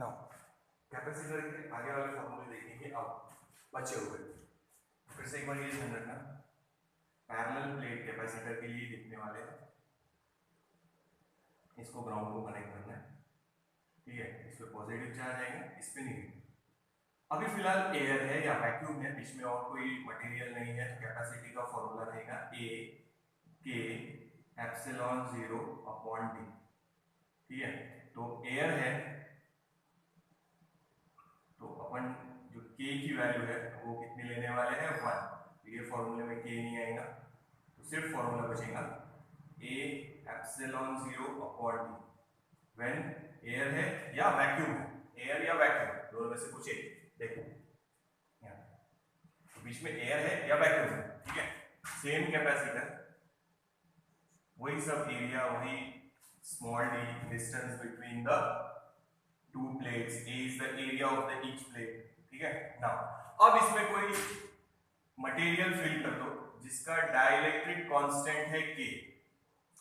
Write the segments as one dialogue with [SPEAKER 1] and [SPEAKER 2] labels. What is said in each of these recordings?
[SPEAKER 1] Now capacitor के आगे वाले फॉर्मूले देखेंगे अब बचे हुए। फिर से एक बार ये ध्यान रखना, पैरेलल प्लेट कैपेसिटर के लिए लिखने वाले हैं, इसको ग्राउंड को कनेक्ट करना है, ठीक है। इस पे पॉजिटिव चार्ज आएगा, इस पे नेगेटिव। अभी फिलहाल एयर है या वैक्यूम है, बीच में और कोई मटेरियल नहीं है, तो कैपेसिटी का फॉर्मूला रहेगा ए के एप्सिलॉन 0 अपॉन डी, ठीक है। तो एयर है तो अपन जो k की वैल्यू है वो कितनी लेने वाले हैं 1, तो ये फॉर्मूले में k नहीं आएगा, तो सिर्फ फॉर्मूला बचेगा a epsilon 0 upon D when air है या वैक्यूम है, एयर या वैक्यूम दोनों में से कुछ एक। देखो तो बीच में एयर है या वैक्यूम है, ठीक है। सेम कैपेसिटर, वही सब एरिया, वही small d distance between the two plates, a is the area of the each plate, ठीक है। नाउ अब इसमें कोई मटेरियल फिल कर दो जिसका डाइलेक्ट्रिक कांस्टेंट है k,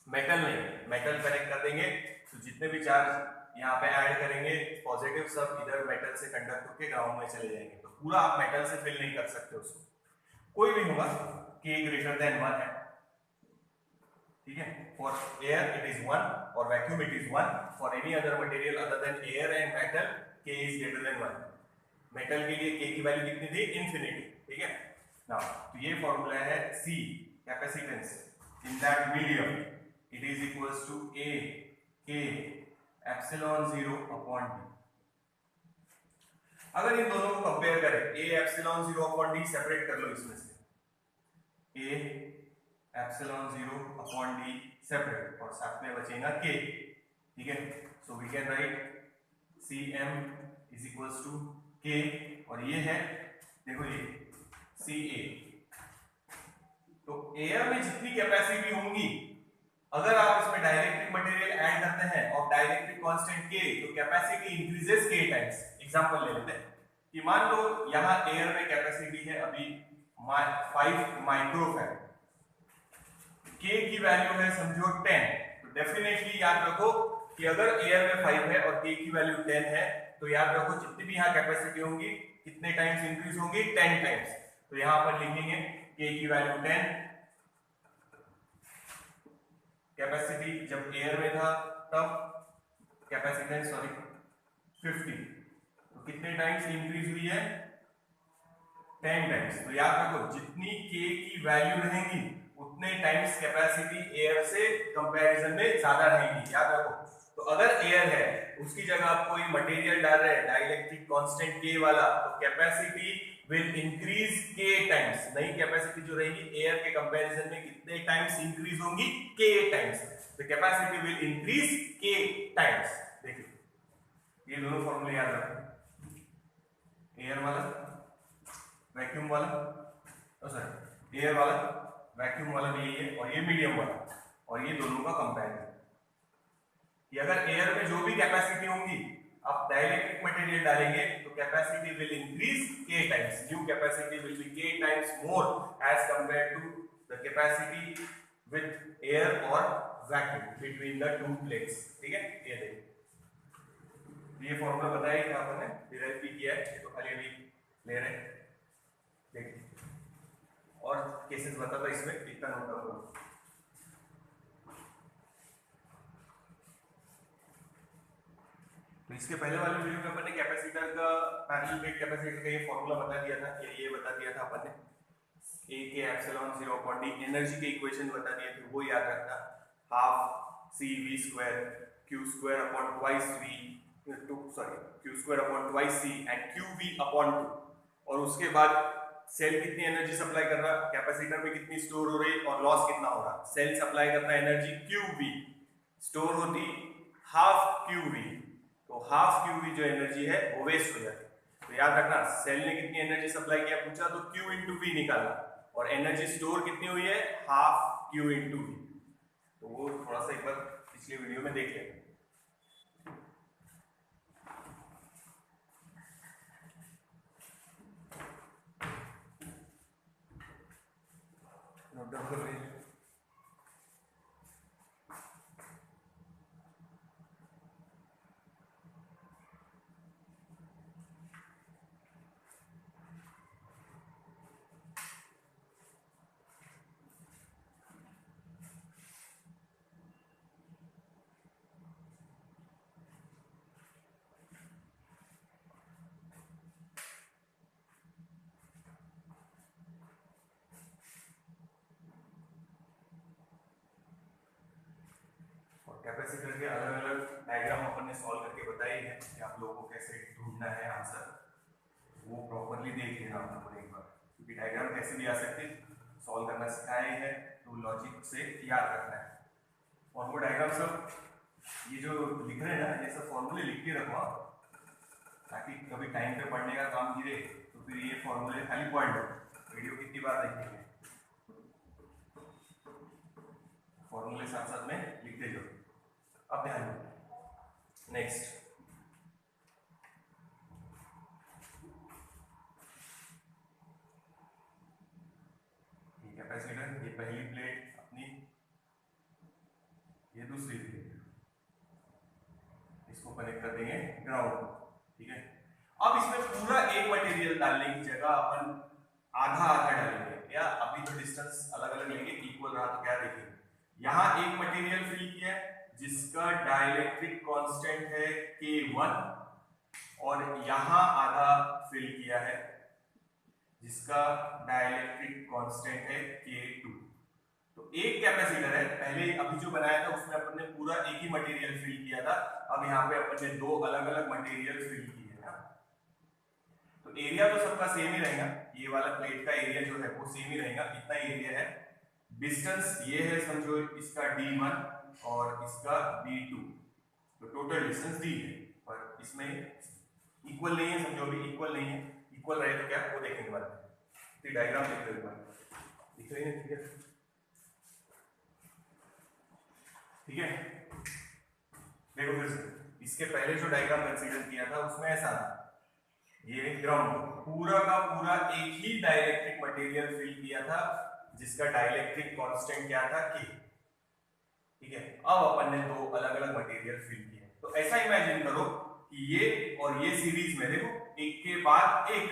[SPEAKER 1] मेटल नहीं, मेटल कनेक्ट कर देंगे तो जितने भी चार्ज यहाँ पे ऐड करेंगे पॉजिटिव सब इधर मेटल से कंडक्ट होकर ग्राउंड में चले जाएंगे, तो पूरा आप मेटल से फिल नहीं कर सकते उसको, कोई भी होगा k ग्रेटर देन 1 है, ठीक है। फॉर एयर इट इज 1 और vacuum it is 1, for any other material other than air and metal k is greater than 1। Metal के लिए k की वैल्यू कितनी थी? इंफिनिटी, ठीक है। नाउ तो ये फॉर्मूला है C capacitance in that medium, it is equals to A K epsilon 0 upon D। अगर इन दोनों को कंपेयर करें, A epsilon 0 upon D separate कर लो इसमें से, A epsilon 0 upon D separate और साथ में बचेगा K, ठीक है। So we can write Cm is equals to K और ये है देखो ये Ca। तो एयर में जितनी कैपेसिटी होंगी, अगर आप इसमें डाइलेक्ट्रिक मटेरियल ऐड करते हैं और डाइलेक्ट्रिक कांस्टेंट K, तो capacity increases K times. Example ले लेते हैं कि मान लो यहां एयर में कैपेसिटी है अभी 5 माइक्रोफैराड, K की वैल्यू है समझो 10, तो डेफिनेटली याद रखो कि अगर एयर में 5 है और K की वैल्यू 10 है, तो याद रखो जितनी भी यहाँ कैपेसिटी होंगी कितने टाइम्स इंक्रीज होंगी? 10 टाइम्स। तो यहां पर लिखेंगे K की वैल्यू 10, कैपेसिटी जब एयर में था तब कैपेसिटेंस 50, तो कितने टाइम्स इंक्रीज हुई है? 10 टाइम्स। तो याद रखो जितनी K की वैल्यू रहेंगी उतने टाइम्स कैपेसिटी एयर से कंपैरिजन में ज्यादा रहेगी, याद रखो। तो अगर एयर है उसकी जगह आप कोई मटेरियल डाल रहे हैं डाइलेक्ट्रिक कांस्टेंट K वाला, तो capacity will increase K times. नई कैपेसिटी जो रहेगी एयर के कंपैरिजन में कितने टाइम्स इंक्रीज होंगी? K times. तो capacity will increase K times. देखिए ये दोनों फॉर्मूले याद रखो, एयर वाला वैक्यूम वाला, सॉरी एयर वाला वैक्यूम वाला भी यही है, और ये मीडियम वाला, और ये दोनों का कंपैरिजन कि अगर एयर में जो भी कैपेसिटी होंगी आप डाइलेक्ट्रिक मटेरियल डालेंगे तो capacity will increase K times, new capacity will be K times more as compared to the capacity with air और vacuum between the two plates, ठीक है। ये देखिए ये फॉर्मूला बताया था आपने, डिराइव भी किया है, तो खाली अभी ले रहे हैं। देखिए और केसेस बताता इसमें, इतना नोट कर लो। तो इसके पहले वाले वीडियो में अपन ने कैपेसिटर का, पैरेलल प्लेट कैपेसिटर का ये फॉर्मूला बता दिया था, ये बता दिया था अपन ने, A के एप्सिलॉन 0 अपॉन D, एनर्जी के इक्वेशन बता दिए थे, वो याद रखना, half CV² Q² upon twice V, Q² upon twice C and QV upon 2। और उसके बाद सेल कितनी एनर्जी सप्लाई कर रहा, कैपेसिटर में कितनी स्टोर हो रही और लॉस कितना हो रहा। सेल सप्लाई करता है एनर्जी QV, स्टोर होती हाफ QV, तो हाफ QV जो एनर्जी है वो वेस्ट हो जाती है। तो याद रखना सेल ने कितनी एनर्जी सप्लाई किया पूछा तो Q इंटू V निकालना, और एनर्जी स्टोर कितनी हुई है? Half Q into V। तो वो थोड़ा सा एक बार पिछले वीडियो में देख लेंगे। नोट डाउन कर लीजिए। कैपेसिटर के अलग अलग डायग्राम अपन ने सॉल्व करके बताए हैं कि आप लोगों को कैसे ढूंढना है आंसर, वो प्रॉपरली देख लेना आप लोगों ने एक बार, क्योंकि डायग्राम कैसे भी आ सकते, सॉल्व करना सिखाया है तो लॉजिक से याद रखना है। और वो डायग्राम सब ये जो लिख रहे हैं ना, ये सब फॉर्मूले लिख के रखो आप, ताकि कभी टाइम पे पढ़ने का काम गिरे तो फिर ये फॉर्मूले खाली पढ़ लो, वीडियो कितनी बार देखेंगे, फॉर्मूले साथ साथ में लिखते जाओ। अब ध्यान दो, नेक्स्ट कैपेसिटर, ये पहली प्लेट अपनी, ये दूसरी प्लेट, इसको कनेक्ट कर देंगे ग्राउंड, ठीक है। अब इसमें पूरा एक मटेरियल डालने की जगह अपन आधा आधा डालेंगे, या अभी तो डिस्टेंस अलग अलग लेंगे, इक्वल रहा तो क्या देखेंगे, यहां एक मटेरियल फिल किया है जिसका डाइलेक्ट्रिक कांस्टेंट है K1, और यहां आधा फिल किया है जिसका डाइलेक्ट्रिक कांस्टेंट है K2। तो एक कैपेसिटर है, पहले अभी जो बनाया था उसमें अपन ने पूरा एक ही मटेरियल फिल किया था, अब यहाँ पे अपन ने दो अलग अलग मटेरियल फिल किए हैं। तो एरिया तो सबका सेम ही रहेगा, ये वाला प्लेट का एरिया जो है वो सेम ही रहेगा, इतना एरिया है। डिस्टेंस ये है समझो इसका D1 और इसका D2, तो टोटल डिस्टेंस D है, पर इसमें इक्वल नहीं है, समझो अभी इक्वल नहीं है, इक्वल रहे तो क्या वो देखेंगे बाद में, तो डायग्राम देख लो एक बार, दिख रही है, ठीक है, ठीक है। देखो फिर से, इसके पहले जो डायग्राम कंसीडर किया था उसमें ऐसा था, ये ग्राउंड पूरा का पूरा एक ही डाइलेक्ट्रिक मटेरियल फिल किया था जिसका डाइलेक्ट्रिक कांस्टेंट क्या था K, ठीक है। अब अपन ने दो अलग अलग मटेरियल फिल किए, तो ऐसा इमेजिन करो कि ये और ये सीरीज में, देखो एक के बाद एक,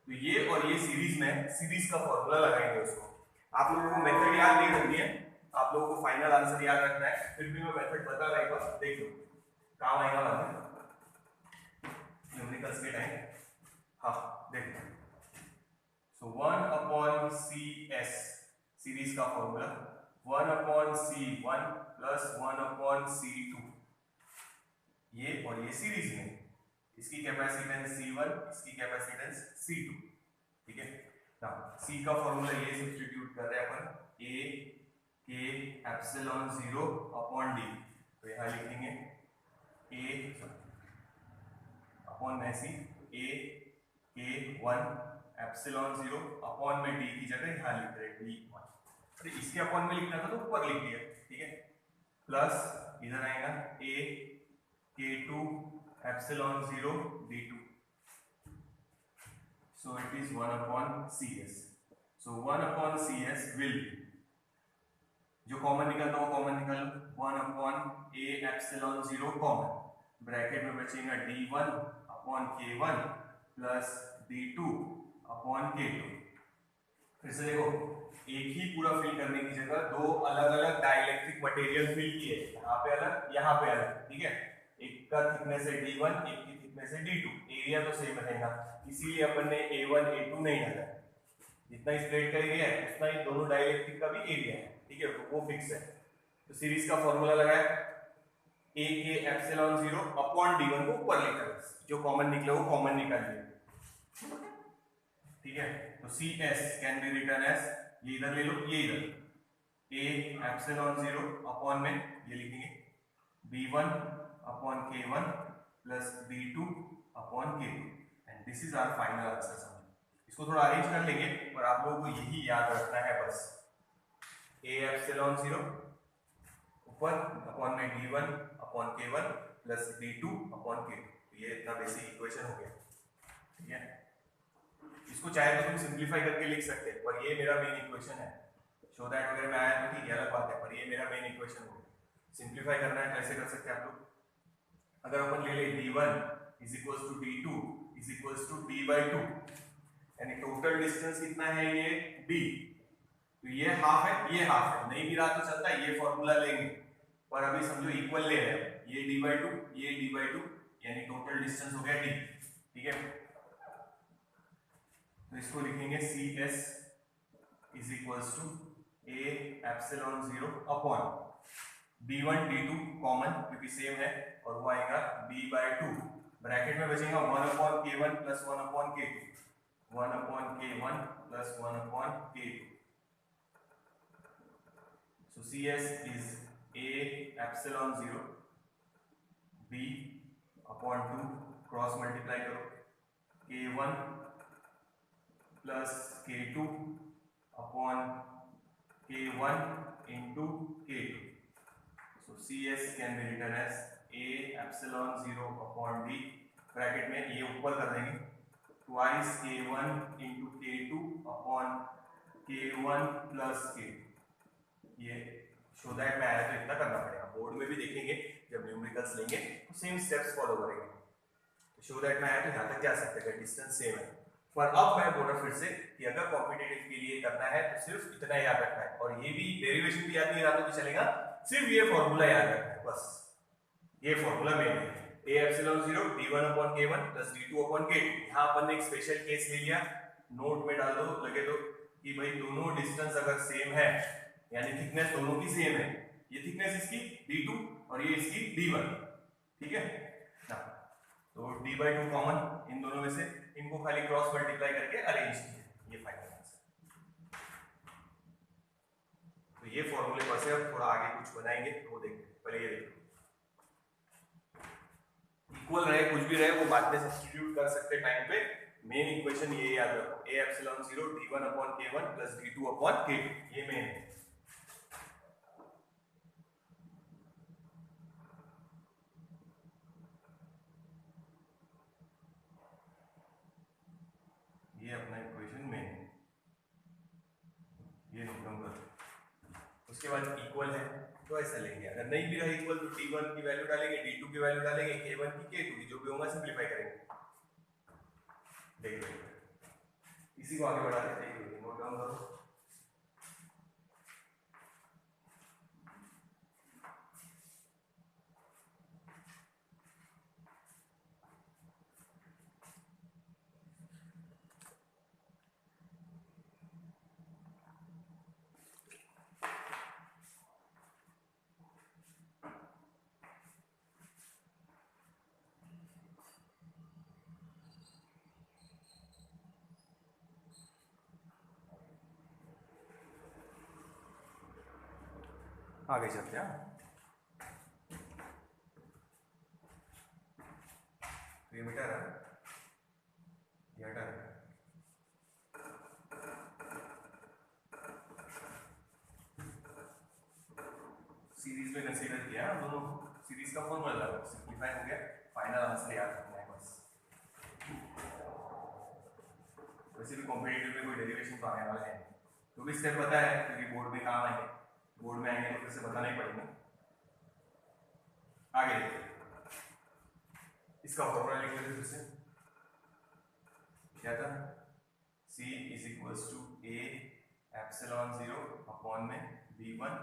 [SPEAKER 1] तो ये और ये सीरीज में, सीरीज का फॉर्मूला लगाएंगे उसको। आप लोगों को मेथड याद नहीं होती है, आप लोगों को फाइनल आंसर याद रखना है, फिर भी मैं मेथड बता रहा हूं, देख लो काम आएगा बाद में न्यूमेरिकल्स के टाइम। हाँ देखो, सो 1/CS सीरीज का फॉर्मूला 1/C1 प्लस 1/C2, ये और ये सीरीज में, इसकी कैपेसिटेंस C1, इसकी कैपेसिटेंस C2, ठीक है ना। C का फॉर्मूला ये सब्स्टिट्यूट कर रहे हैं अपन, A K epsilon 0 upon D, तो यहाँ लिखेंगे A अपॉन में C A K1 epsilon 0 upon में D की जगह यहाँ लिख रहे हैं D1, तो इसके अपॉन में लिखना था तो ऊपर लिख दिया, ठीक है, प्लस इधर आएगा A K2 epsilon 0 D2, so it is 1/CS, so 1/CS will, जो कॉमन निकलता है वो कॉमन निकाल लो, 1/A एप्सिलॉन 0 कॉमन, ब्रैकेट में बचेगा D1 upon K1 plus D2 upon K2। फिर से देखो, एक ही पूरा फिल करने की जगह दो अलग अलग डाइलेक्ट्रिक मटेरियल फिल किए, यहाँ पे अलग यहाँ पे अलग, ठीक है, एक का थिकनेस है D1, एक की थिकनेस है D2, एरिया तो सेम रहेगा, इसीलिए अपन ने A1 A2 नहीं डाला, जितना इस प्लेट का एरिया है उतना ही दोनों डाइलेक्ट्रिक का भी एरिया है, ठीक है, वो फिक्स है। तो सीरीज का फॉर्मूला लगाया, A के एप्सिलॉन 0 अपॉन D1 को ऊपर लिखा, जो कॉमन निकले वो कॉमन निकालिए, ठीक है। तो CS can be written as, ये इधर ले लो, ये इधर, A एप्सिलॉन 0 अपॉन में ये लिखेंगे B1 upon K1 plus B2 upon K2, and this is our final answer. इसको थोड़ा अरेंज कर लेंगे, पर आप लोगों को यही याद रखना है बस, A एप्सिलॉन 0 ऊपर अपॉन में D1 upon K1 plus D2 upon K2, ये इतना बेसिक इक्वेशन हो गया, ठीक है। इसको चाहे तो तुम सिंप्लीफाई करके लिख सकते हैं, पर ये मेरा मेन इक्वेशन है, शो दैट वगैरह में आया तो ठीक है, अलग बात है, पर ये मेरा मेन इक्वेशन हो गया। सिंप्लीफाई करना है कैसे कर सकते हैं आप लोग, अगर अपन ले ले D1 is equals to D2 is equals to D/2, यानी टोटल डिस्टेंस कितना है ये D, तो ये हाफ है ये हाफ है, नहीं भी रहा तो चलता है, ये फॉर्मूला लेंगे, पर अभी समझो इक्वल ले रहे हैं, ये D/2 ये D/2, यानी टोटल डिस्टेंस हो गया D, ठीक है। तो इसको लिखेंगे CS is equals to A epsilon 0 upon d1 d2 common क्योंकि सेम है, और वो आएगा b/2, ब्रैकेट में बचेगा 1/k1 plus 1/k2, 1/k1 plus 1/k2. So CS is A epsilon 0 B upon 2 cross multiply करो k1 plus k2 upon k1 into k2. So CS can be written as A epsilon 0 upon D, bracket में ये ऊपर कर देंगे twice k1 into k2 upon k1 plus k2. ये show that में आया तो इतना करना पड़ेगा, बोर्ड में भी देखेंगे जब न्यूमेरिकल्स लेंगे तो सेम स्टेप्स फॉलो करेंगे. तो शो दैट में आया तो यहाँ तक जा सकते हैं, डिस्टेंस सेम है. पर अब मैं बोल रहा फिर से कि अगर कॉम्पिटिटिव के लिए करना है तो सिर्फ इतना याद रखना है, और ये भी डेरिवेशन भी याद नहीं रहा तो भी चलेगा, सिर्फ ये फॉर्मूला याद रखना है बस. ये फॉर्मूला मेन है, a epsilon 0 d1 upon k1 plus d2 upon k2. यहाँ अपन ने एक स्पेशल केस ले लिया, नोट में डाल दो, लगे दो कि भाई दोनों डिस्टेंस अगर सेम है, यानी थिकनेस दोनों की सेम है, ये थिकनेस इसकी d2 और ये इसकी d1, ठीक है ना. तो d/2 कॉमन इन दोनों में से, इनको खाली क्रॉस मल्टीप्लाई करके अरेंज किया, ये फाइनल आंसर. तो ये फॉर्मूले पर से अब थोड़ा आगे कुछ बनाएंगे तो वो देखते हैं. पहले ये देखो, इक्वल रहे कुछ भी रहे वो बाद में सब्स्टिट्यूट कर सकते टाइम पे. मेन इक्वेशन ये याद रखो, a epsilon 0 d1 upon k1 plus d2 upon k2, ये मेन है. ये अपना इक्वेशन में है, ये नोट डाउन कर. उसके बाद इक्वल है तो ऐसा लेंगे, अगर नहीं भी रहा इक्वल तो d1 की वैल्यू डालेंगे, d2 की वैल्यू डालेंगे, k1 की, k2 की, जो भी होगा सिंपलीफाई करेंगे. देखिए इसी को आगे बढ़ा देते हैं, नोट डाउन करो. आगे चलते हैं. ये मीटर है, ये हटा है. सीरीज में कंसीडर किया, दोनों सीरीज का फॉर्मूला लगा, सिंपलीफाई हो गया, फाइनल आंसर याद रखना है बस. वैसे भी कॉम्पिटिटिव में कोई डेरिवेशन तो आने वाला है, तो भी स्टेप पता है क्योंकि बोर्ड में काम आएंगे, बोर्ड में आएंगे तो फिर से बताना ही पड़ेगा. आगे इसका फॉर्मूला लिख लेते फिर से. क्या था, C is equals to A epsilon 0 upon में d1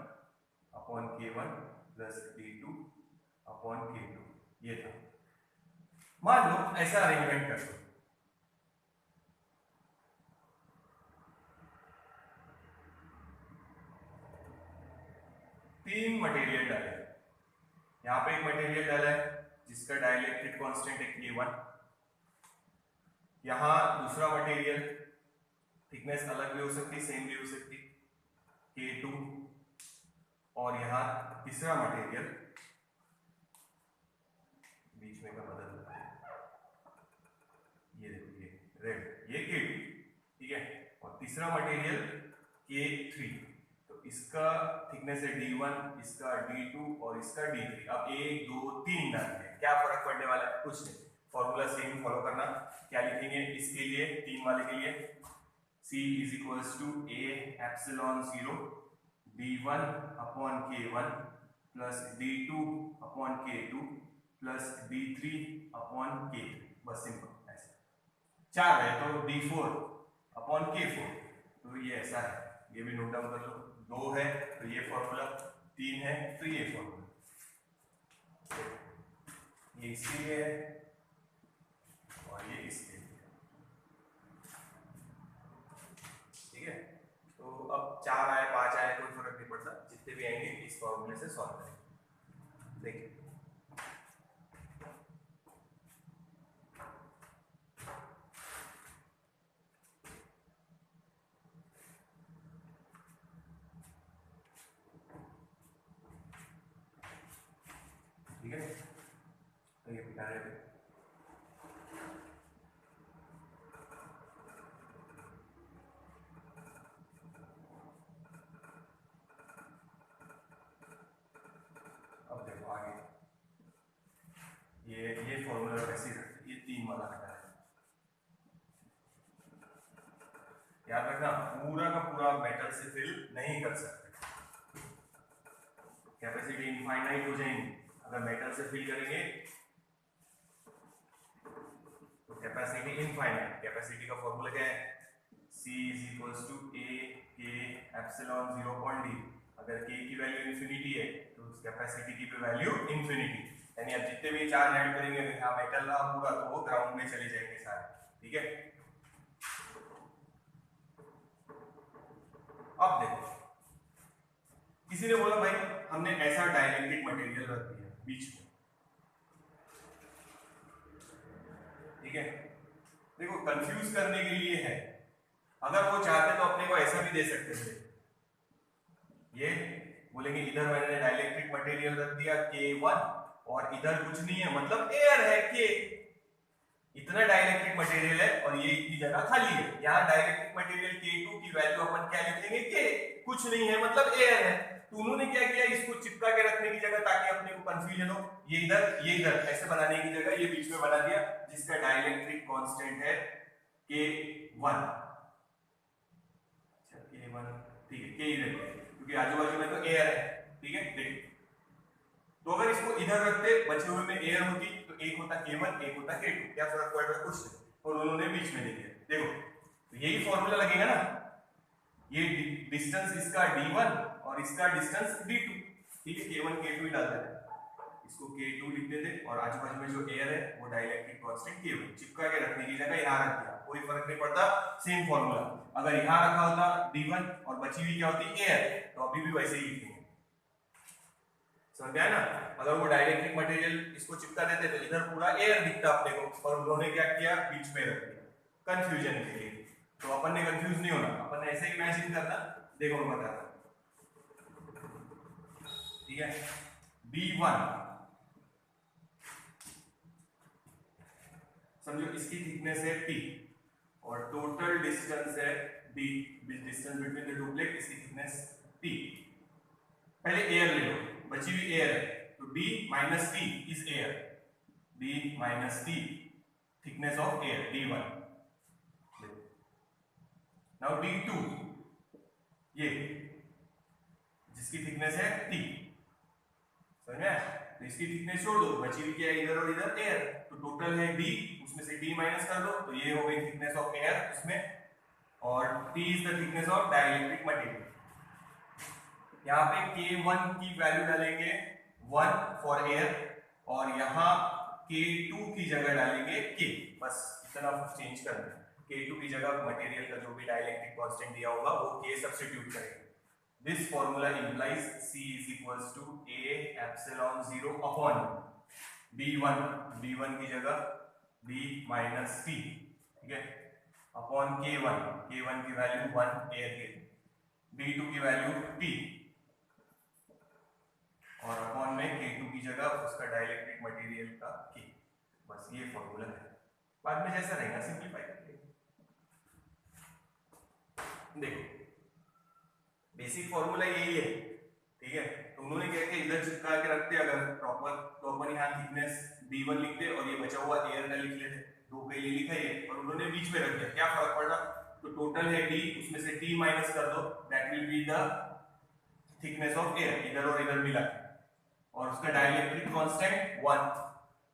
[SPEAKER 1] upon k1 plus d2 upon k2, ये था. मान लो ऐसा अरेंजमेंट कर दो, तीन मटेरियल डाले, यहाँ पे एक मटेरियल डाला है जिसका डाइलेक्ट्रिक कांस्टेंट है k1, यहाँ दूसरा मटेरियल, थिकनेस अलग भी हो सकती, सेम भी हो सकती, k2, और यहाँ तीसरा मटेरियल, बीच में का बदल, ये देखो ये रेड, ये k2, ठीक है, और तीसरा मटेरियल k3. तो इसका थिकनेस है d1, इसका d2 और इसका d3. अब 1 2 3 डालते हैं, क्या फर्क पड़ने वाला है, कुछ नहीं, फॉर्मूला सेम फॉलो करना. क्या लिखेंगे इसके लिए, 3 वाले के लिए, C is equals to A epsilon 0 d1 upon k1 plus d2 upon k2 plus d3 upon k3. बस सिंपल ऐसा. 4 है तो d4 अपॉन k4, तो ये ऐसा है, ये भी नोट डाउन कर लो. 2 है तो ये फॉर्मूला, 3 है तो ये फॉर्मूला, ये इसके लिए है और ये इसके लिए, ठीक है. तो अब 4 आए 5 आए कोई फर्क नहीं पड़ता, जितने भी आएंगे इस फॉर्मूले से सॉल्व करेंगे. देखिए ठीक है, तो ये पिटा रहे थे। अब देखो आगे ये फॉर्मूला वैसे ये 3 वाला हटा है। याद रखना पूरा का पूरा मेटल से फिल नहीं कर सकते, कैपेसिटी इनफाइनाइट हो जाएंगी। अगर मेटल से फिल करेंगे तो कैपेसिटी इनफाइनाइट। कैपेसिटी का फॉर्मूला क्या है? C = A K epsilon 0.d। अगर K की वैल्यू इन्फिनिटी है तो उस कैपेसिटी की भी वैल्यू इन्फिनिटी, यानी अब जितने भी चार्ज ऐड करेंगे यहाँ मेटल रहा पूरा तो वो ग्राउंड में चले जाएंगे सारे, ठीक है। अब देखो किसी ने बोला भाई हमने ऐसा डाइलेक्ट्रिक मटेरियल रख दिया बीच में, ठीक है। देखो कंफ्यूज करने के लिए है, अगर वो चाहते तो अपने को ऐसा भी दे सकते थे, ये बोलेंगे इधर मैंने डाइलेक्ट्रिक मटेरियल रख दिया K1 और इधर कुछ नहीं है मतलब एयर है K, इतना डाइलेक्ट्रिक मटेरियल है और ये इतनी जगह खाली है। यहाँ डाइलेक्ट्रिक मटेरियल K2 की वैल्यू अपन क्या लिख देंगे K, कुछ नहीं है मतलब एयर है। तो उन्होंने क्या किया, इसको चिपका के रखने की जगह ताकि अपने को कंफ्यूजन हो, ये इधर ऐसे बनाने की जगह ये बीच में बना दिया जिसका डाइलेक्ट्रिक कांस्टेंट है K1। K1 ठीक है, K इधर क्योंकि आजू बाजू में तो एयर है, ठीक है। देखिए तो अगर इसको इधर रखते बचे हुए में एयर होती तो एक होता K1 एक होता K2, क्या फर्क पड़ रहा है? कुछ नहीं, और उन्होंने बीच में दे दिया। देखो तो यही फॉर्मूला लगेगा ना, ये डिस्टेंस इसका D1 और इसका डिस्टेंस D2, ठीक है। K1 K2 ही डाल देते, इसको K2 लिख देते और आजू बाजू में जो एयर है वो डाइलेक्ट्रिक कांस्टेंट K1, चिपका के रखने की जगह यहाँ रख दिया, कोई फर्क नहीं पड़ता, सेम फॉर्मूला। अगर यहाँ रखा होता D1 और बची हुई क्या होती एयर, तो अभी भी वैसे ही लिखेंगे, समझ गया ना। अगर वो डाइलेक्ट्रिक मटेरियल इसको चिपका देते तो इधर पूरा एयर दिखता अपने को, और उन्होंने क्या किया बीच में रख दिया कंफ्यूजन के लिए। तो अपन ने कंफ्यूज नहीं होना, अपन ने ऐसे इमेजिन करना। देखो मैं बताता हूं, ठीक है। B1 समझो इसकी थिकनेस है T और टोटल डिस्टेंस है D, distance between the to plate, इसकी थिकनेस T। पहले एयर ले लो, बची हुई एयर है तो D - T is air, D - T thickness of air D1। Now D2 ये जिसकी थिकनेस है T, समझ में? तो इसकी थिकनेस छोड़ दो, बची हुई क्या है इधर और इधर एयर, तो टोटल है D, उसमें से D माइनस कर दो तो ये हो गई थिकनेस ऑफ एयर इसमें, और T is the thickness of dielectric material. यहाँ पे K1 की वैल्यू डालेंगे 1 फॉर एयर और यहाँ K2 की जगह डालेंगे K, बस इतना चेंज करना है। K2 की जगह मटेरियल का जो भी डाइलेक्ट्रिक कांस्टेंट दिया होगा वो K सब्स्टिट्यूट करेंगे। This formula implies C = A epsilon 0 upon B1 की जगह B - T, ठीक है, अपॉन K1 की वैल्यू 1 एयर के, B2 की वैल्यू T और अपॉन में K2 की जगह उसका डाइलेक्ट्रिक मटेरियल का K। बस ये फॉर्मूला है, बाद में जैसा रहेगा सिंपलीफाई करके। देखो बेसिक फॉर्मूला यही है, ठीक है। तो उन्होंने क्या किया, इधर चिपका के रखते अगर प्रॉपर, तो अपन यहाँ थिकनेस B1 लिखते और ये बचा हुआ एयर का लिख लेते, दो के लिए लिखा है और उन्होंने बीच में रख दिया, क्या फर्क पड़ रहा? तो टोटल है D, उसमें से T माइनस कर दो, that will be the thickness of air, इधर और इधर मिला, और उसका डाइलेक्ट्रिक कांस्टेंट 1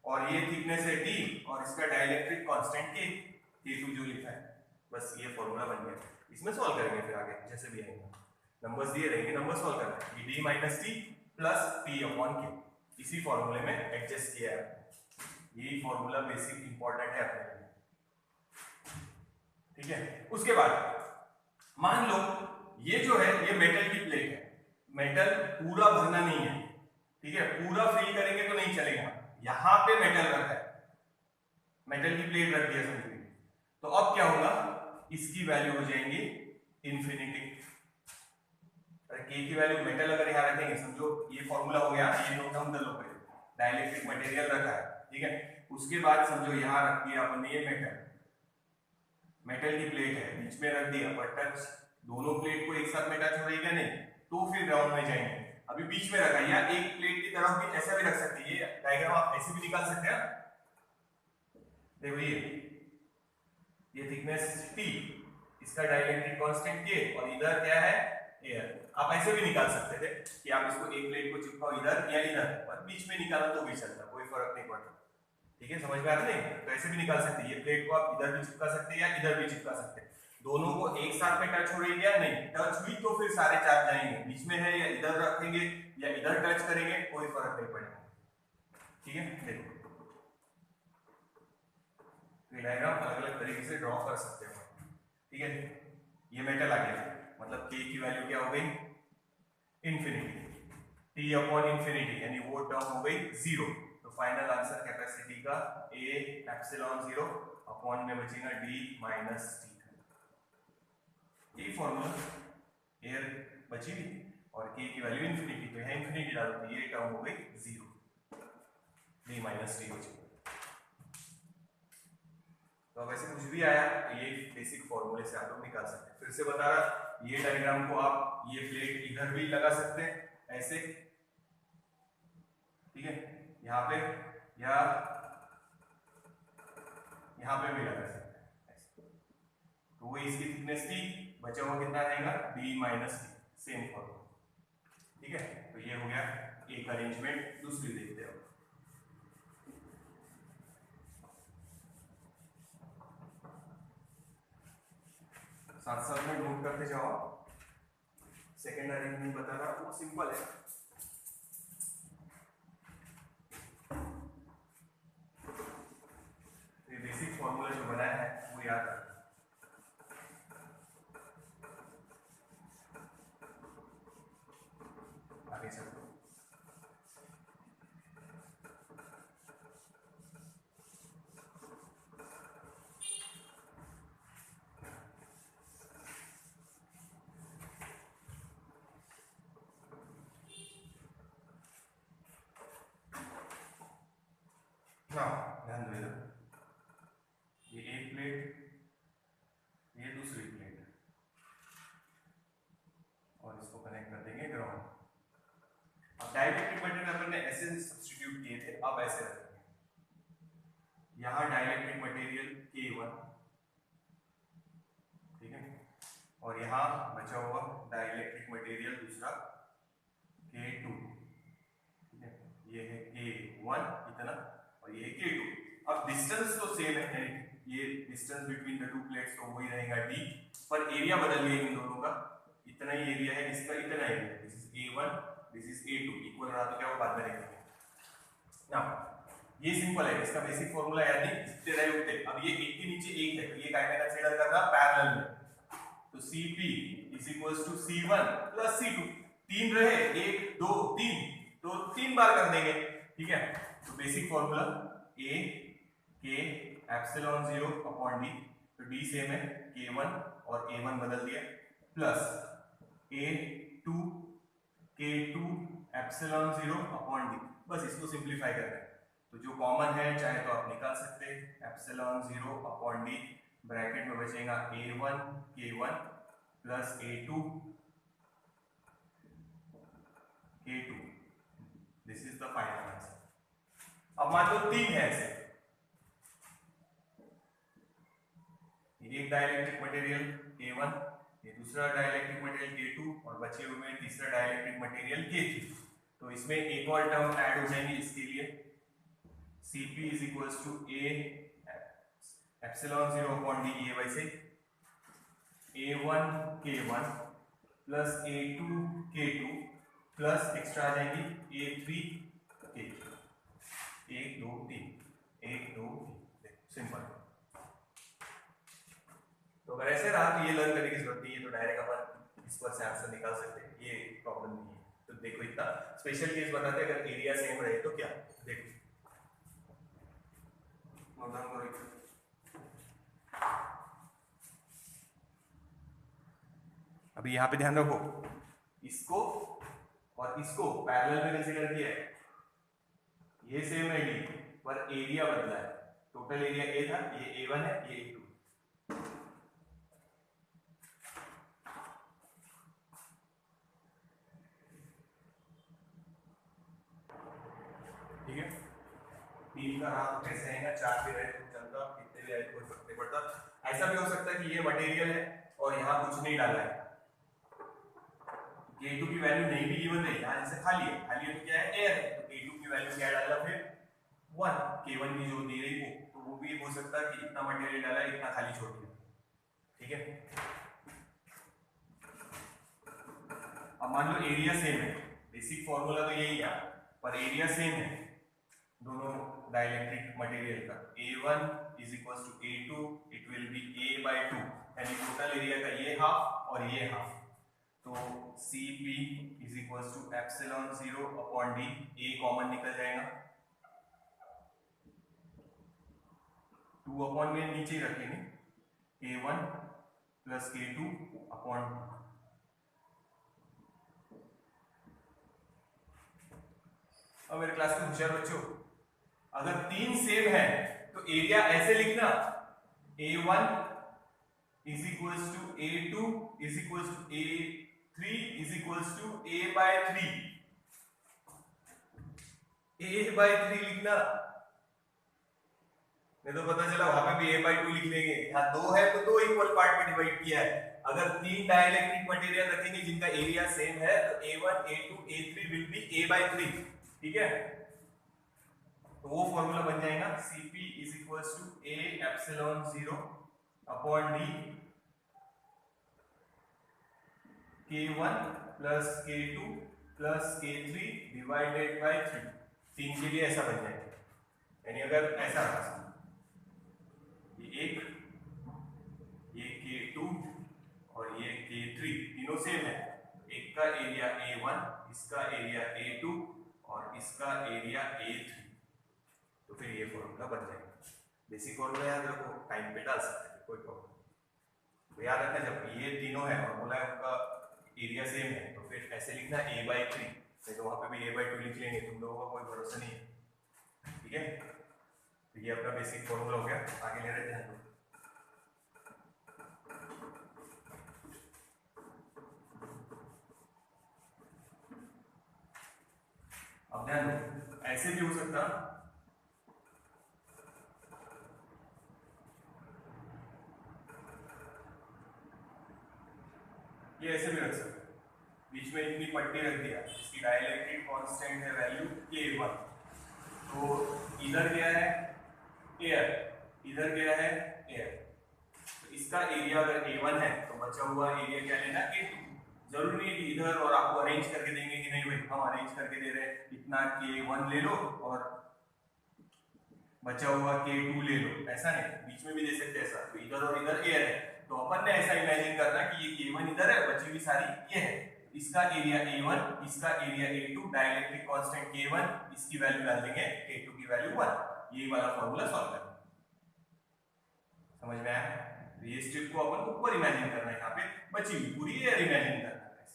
[SPEAKER 1] और ये थिकनेस है T और इसका डाइलेक्ट्रिक कांस्टेंट K2 जो लिखा है। बस ये फॉर्मूला बन गया। इसमें सॉल्व करेंगे फिर आगे जैसे भी आएंगे, नंबर्स दिए रहेंगे, नंबर सॉल्व करना है। D - T प्लस P/K, इसी फॉर्मूले में एडजस्ट किया है, यही फॉर्मूला बेसिक इंपॉर्टेंट है अपने लिए, ठीक है। उसके बाद मान लो ये जो है ये मेटल की प्लेट है, मेटल पूरा भरना नहीं है, ठीक है, पूरा फिल करेंगे तो नहीं चलेगा। यहां पे मेटल रखा है, मेटल की प्लेट रख दिया समझिए, तो अब क्या होगा, इसकी वैल्यू हो जाएंगी इंफिनिटी। के की वैल्यू मेटल अगर यहां रखेंगे, समझो ये फॉर्मूला हो गया, ये नोट डाउन कर लो पहले, डाइलेक्ट्रिक मटेरियल रखा है, ठीक है। उसके बाद समझो यहां रख दिया अपन ने ये मेटल, मेटल की प्लेट है, बीच में रख दिया, पर टच दोनों प्लेट को एक साथ में टच हो रही है नहीं, तो फिर ग्राउंड में जाएंगे। अभी बीच में रखा, या एक प्लेट की तरफ भी ऐसा भी रख सकते हैं, ये डायग्राम आप ऐसे भी निकाल सकते हैं। देखो ये थिकनेस T, इसका डाइलेक्ट्रिक कांस्टेंट K, और इधर क्या है, एयर। आप ऐसे भी निकाल सकते थे कि आप इसको एक प्लेट को चिपकाओ इधर या इधर, और बीच में निकाला तो भी चलता, कोई फर्क नहीं पड़ता, ठीक है, समझ में आता नहीं, तो ऐसे भी निकाल सकते हैं। ये प्लेट को आप इधर भी चिपका सकते हैं या इधर भी चिपका सकते हैं, दोनों को एक साथ में टच हो रही है या नहीं, टच हुई तो फिर सारे चार्ज जाएंगे, बीच में है या इधर रखेंगे या इधर टच करेंगे, कोई फर्क नहीं पड़ेगा, ठीक है। देखो ये डायग्राम अलग अलग तरीके से ड्रॉ कर सकते हैं, ठीक है। ये मेटल आ गया, मतलब K की वैल्यू क्या हो गई, इंफिनिटी, T अपॉन इंफिनिटी, यानी वो टर्म हो गई जीरो। तो फाइनल आंसर कैपेसिटी का A एप्सिलॉन जीरो अपॉन में बचेगा D माइनस T। यही फॉर्मूला, एयर बची हुई और K की वैल्यू इंफिनिटी, तो यहाँ इंफिनिटी डालो तो ये टर्म हो गई जीरो, D माइनस T बची। तो अब ऐसे कुछ भी आया तो ये बेसिक फॉर्मूले से आप लोग निकाल सकते हैं। फिर से बता रहा, ये डायग्राम को आप ये प्लेट इधर भी लगा सकते हैं ऐसे, ठीक है, यहाँ पे या यहाँ पे भी लगा सकते हैं ऐसे। तो वो इसकी थिकनेस थी, बचा हुआ कितना रहेगा, D minus T, same formula, ठीक है। तो ये हो गया एक अरेंजमेंट। दूसरी देखते हैं, साथ साथ में नोट करते जाओ। सेकेंड अरेंजमेंट बता रहा, वो सिंपल है, ये बेसिक फॉर्मूला जो बनाया है वो याद रखना। आगे चलो, ध्यान दो, ये एक प्लेट, ये दूसरी प्लेट, और इसको कनेक्ट कर देंगे ग्राउंड। अब डाइलेक्ट्रिक मटेरियल अपन ने ऐसे सब्स्टिट्यूट किए थे, अब ऐसे रखेंगे, यहाँ डाइलेक्ट्रिक मटेरियल K1, ठीक है, और यहाँ बचा हुआ डाइलेक्ट्रिक मटेरियल दूसरा K2, ठीक है, ये है K1 इतना और ये K2। अब डिस्टेंस तो सेम है, ये distance between the two plates तो वही रहेगा D, पर एरिया बदल गया इन दोनों का, इतना ही एरिया है, इसका इतना area, this is A1, this is A2, equal रहा तो क्या वो बाद में देखेंगे ना। ये सिंपल है, इसका बेसिक फॉर्मूला याद नहीं, जितने रहे उतने। अब ये एक के नीचे एक है, तो ये काइंड कंसीडर करना पैरेलल में, तो Cp is equals to C1 plus C2, तीन रहे, एक दो तीन, तो तीन बार कर देंगे, ठीक है। तो basic formula A K epsilon zero upon D, तो D सेम है, K1 और A1 बदल दिया, plus A2 K2 epsilon zero upon D, बस इसको सिंप्लीफाई करना है, तो जो कॉमन है चाहे तो आप निकाल सकते हैं, epsilon zero upon D, bracket में बचेगा A1 K1 plus A2 K2, this is the final answer. अब मान लो तीन है ऐसे, एक डाइलेक्ट्रिक मटेरियल K1, ये दूसरा डाइलेक्ट्रिक मटेरियल K2, और बचे हुए में तीसरा डाइलेक्ट्रिक मटेरियल K3। तो इसमें एक और टर्म ऐड हो जाएंगी, इसके लिए Cp is equals to A epsilon zero upon D, ये वैसे A1 K1 plus A2 K2 plus extra आ जाएंगी A3 K3, 1 2 3 1 2 3, सिंपल। तो अगर ऐसे रहा तो ये लर्न करने की जरूरत नहीं है, तो डायरेक्ट अपन इस पर से आंसर निकाल सकते हैं, ये प्रॉब्लम नहीं है। तो देखो इतना स्पेशल केस बताते अगर एरिया सेम रहे तो क्या। देखो अभी यहाँ पे ध्यान रखो, इसको और इसको पैरेलल में कंसीडर किया है, ये सेम है डी पर एरिया बदला है। टोटल एरिया ए था, ये A1 है, ये A2। ठीक है, 3 का हाफ कैसे आएगा, 4 भी रहे तो चलता, कितने भी आए तो कोई फर्क नहीं पड़ता। ऐसा भी हो सकता है कि ये मटेरियल है और यहाँ कुछ नहीं डाला है, K2 की वैल्यू नहीं भी गिवन है, यहाँ जैसे खाली है तो क्या है, एयर है, तो K2 की वैल्यू क्या डाला फिर 1, K1 की जो दी रही वो, तो वो भी हो सकता है कि इतना मटेरियल डाला है, इतना खाली छोड़ दिया। ठीक है, अब मान लो एरिया सेम है, बेसिक फॉर्मूला तो यही है पर एरिया सेम है दोनों डाइलेक्ट्रिक मटेरियल का। A1 is equals to A2, it will be A/2, यानी टोटल एरिया का ये हाफ और ये हाफ, तो Cp is equals to epsilon 0 upon d, A common निकल जाएगा, 2 अपॉन में नीचे ही रखेंगे, K1 प्लस K2 अपॉन। अब मेरे क्लास के होशियार बच्चों, अगर 3 सेम है तो एरिया ऐसे लिखना, A1 is equals to A2 is equals to A3 is equals to A/3, A/3 लिखना, नहीं तो पता चला वहां पे भी A/2 लिख लेंगे। यहाँ 2 है तो 2 इक्वल पार्ट में डिवाइड किया है। अगर 3 डाइलेक्ट्रिक मटेरियल रखेंगे जिनका एरिया सेम है तो A1 A2 A3 will be A/3। ठीक है, तो वो फॉर्मूला बन जाएगा Cp is equals to A epsilon 0 upon d, K1 plus K2 plus K3 divided by 3। 3 के लिए ऐसा बन जाएगा, यानी अगर ऐसा रखा ये एक, ये K2 और ये K3 तीनों सेम है, एक का एरिया A1, इसका एरिया A2 और इसका एरिया A3, तो फिर ये फॉर्मूला बन जाएगा। बेसिक फॉर्मूला याद रखो, टाइम पे डाल सकते हैं, कोई प्रॉब्लम। तो याद रखना जब ये तीनों है और बोला है उनका एरिया सेम है तो फिर ऐसे लिखना A/3, नहीं तो वहां पे भी A/2 लिख लेंगे, तुम लोगों का कोई भरोसा नहीं है। ठीक है, तो ये अपना बेसिक फॉर्मूला हो गया, आगे ले रहे ध्यान दो। अब ध्यान दो, ऐसे भी हो सकता, ये ऐसे भी रख सकते, बीच में इतनी पट्टी रख दिया, इसकी डाइलेक्ट्रिक कांस्टेंट है वैल्यू K1, तो इधर क्या है एयर, इधर क्या है एयर, तो इसका एरिया अगर A1 है तो बचा हुआ एरिया क्या लेना A2। जरूरी नहीं कि इधर और आपको अरेंज करके देंगे कि नहीं भाई हम अरेंज करके दे रहे हैं, इतना K1 ले लो और बचा हुआ K2 ले लो, ऐसा नहीं, बीच में भी दे सकते ऐसा, तो इधर और इधर एयर है तो अपन ने ऐसा इमेजिन करना कि ये K1 इधर है, बची हुई सारी ये है, इसका एरिया A1, इसका area A2, dielectric constant K1, इसकी वैल्यू डाल देंगे K2 की वैल्यू 1, ये वाला फॉर्मूला सॉल्व करना। समझ में आया? तो ये स्टेप को अपन ऊपर इमेजिन करना है, यहाँ पे बची हुई पूरी एयर इमेजिन करना है,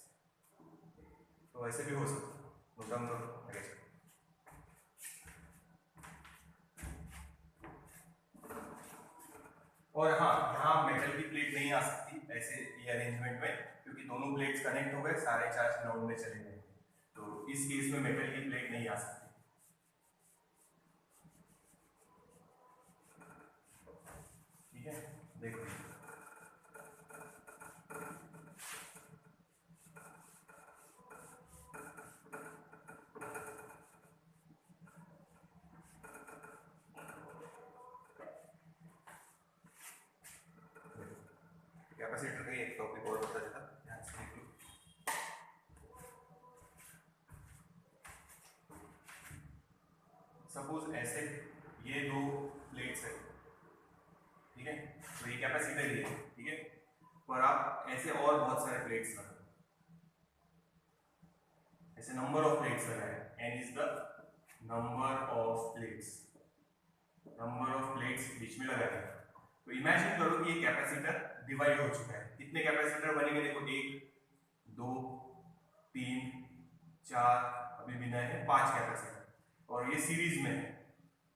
[SPEAKER 1] तो ऐसे भी हो सकता है, नोट डाउन करो। और हाँ, यहाँ मेटल की प्लेट नहीं आ सकती ऐसे ये अरेंजमेंट में, क्योंकि दोनों प्लेट्स कनेक्ट हो गए, सारे चार्ज ग्राउंड में चले गए, तो इस केस में मेटल की प्लेट नहीं आ सकती। ठीक है, देखो कैपेसिटर का एक टॉपिक और बता देता, ध्यान से देख लो। सपोज ऐसे ये दो प्लेट्स है, ठीक है, तो ये कैपेसिटर ही है, ठीक है, पर आप ऐसे और बहुत सारे प्लेट्स रखो, ऐसे नंबर ऑफ प्लेट्स लगाया, n is the number of plates, number of plates बीच में लगाया। तो इमेजिन करो कि ये कैपेसिटर डिवाइड हो चुका है। कितने कैपेसिटर बनेंगे देखो, 1 2 3 4, अभी भी नए हैं 5 कैपेसिटर, और ये सीरीज में है।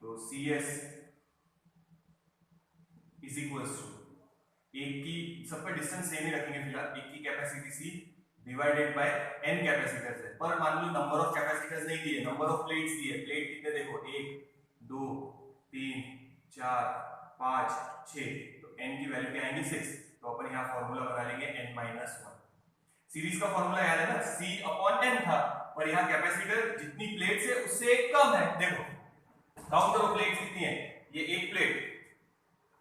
[SPEAKER 1] तो CS इज इक्वल्स टू, एक की सबका डिस्टेंस सेम ही रखेंगे फिलहाल, एक की capacity C divided by n capacitors है। पर मान लो नंबर ऑफ कैपेसिटर्स नहीं दिए, नंबर ऑफ प्लेट्स दिए। प्लेट कितने देखो, 1 2 3 4 5 6, तो n की वैल्यू क्या आएगी 6। तो अपन यहाँ फॉर्मूला बना लेंगे n-1। सीरीज का फॉर्मूला याद है ना, C/n था, पर यहाँ कैपेसिटर जितनी प्लेट्स है उससे एक कम है। देखो काउंट करो प्लेट्स कितनी है, ये एक प्लेट,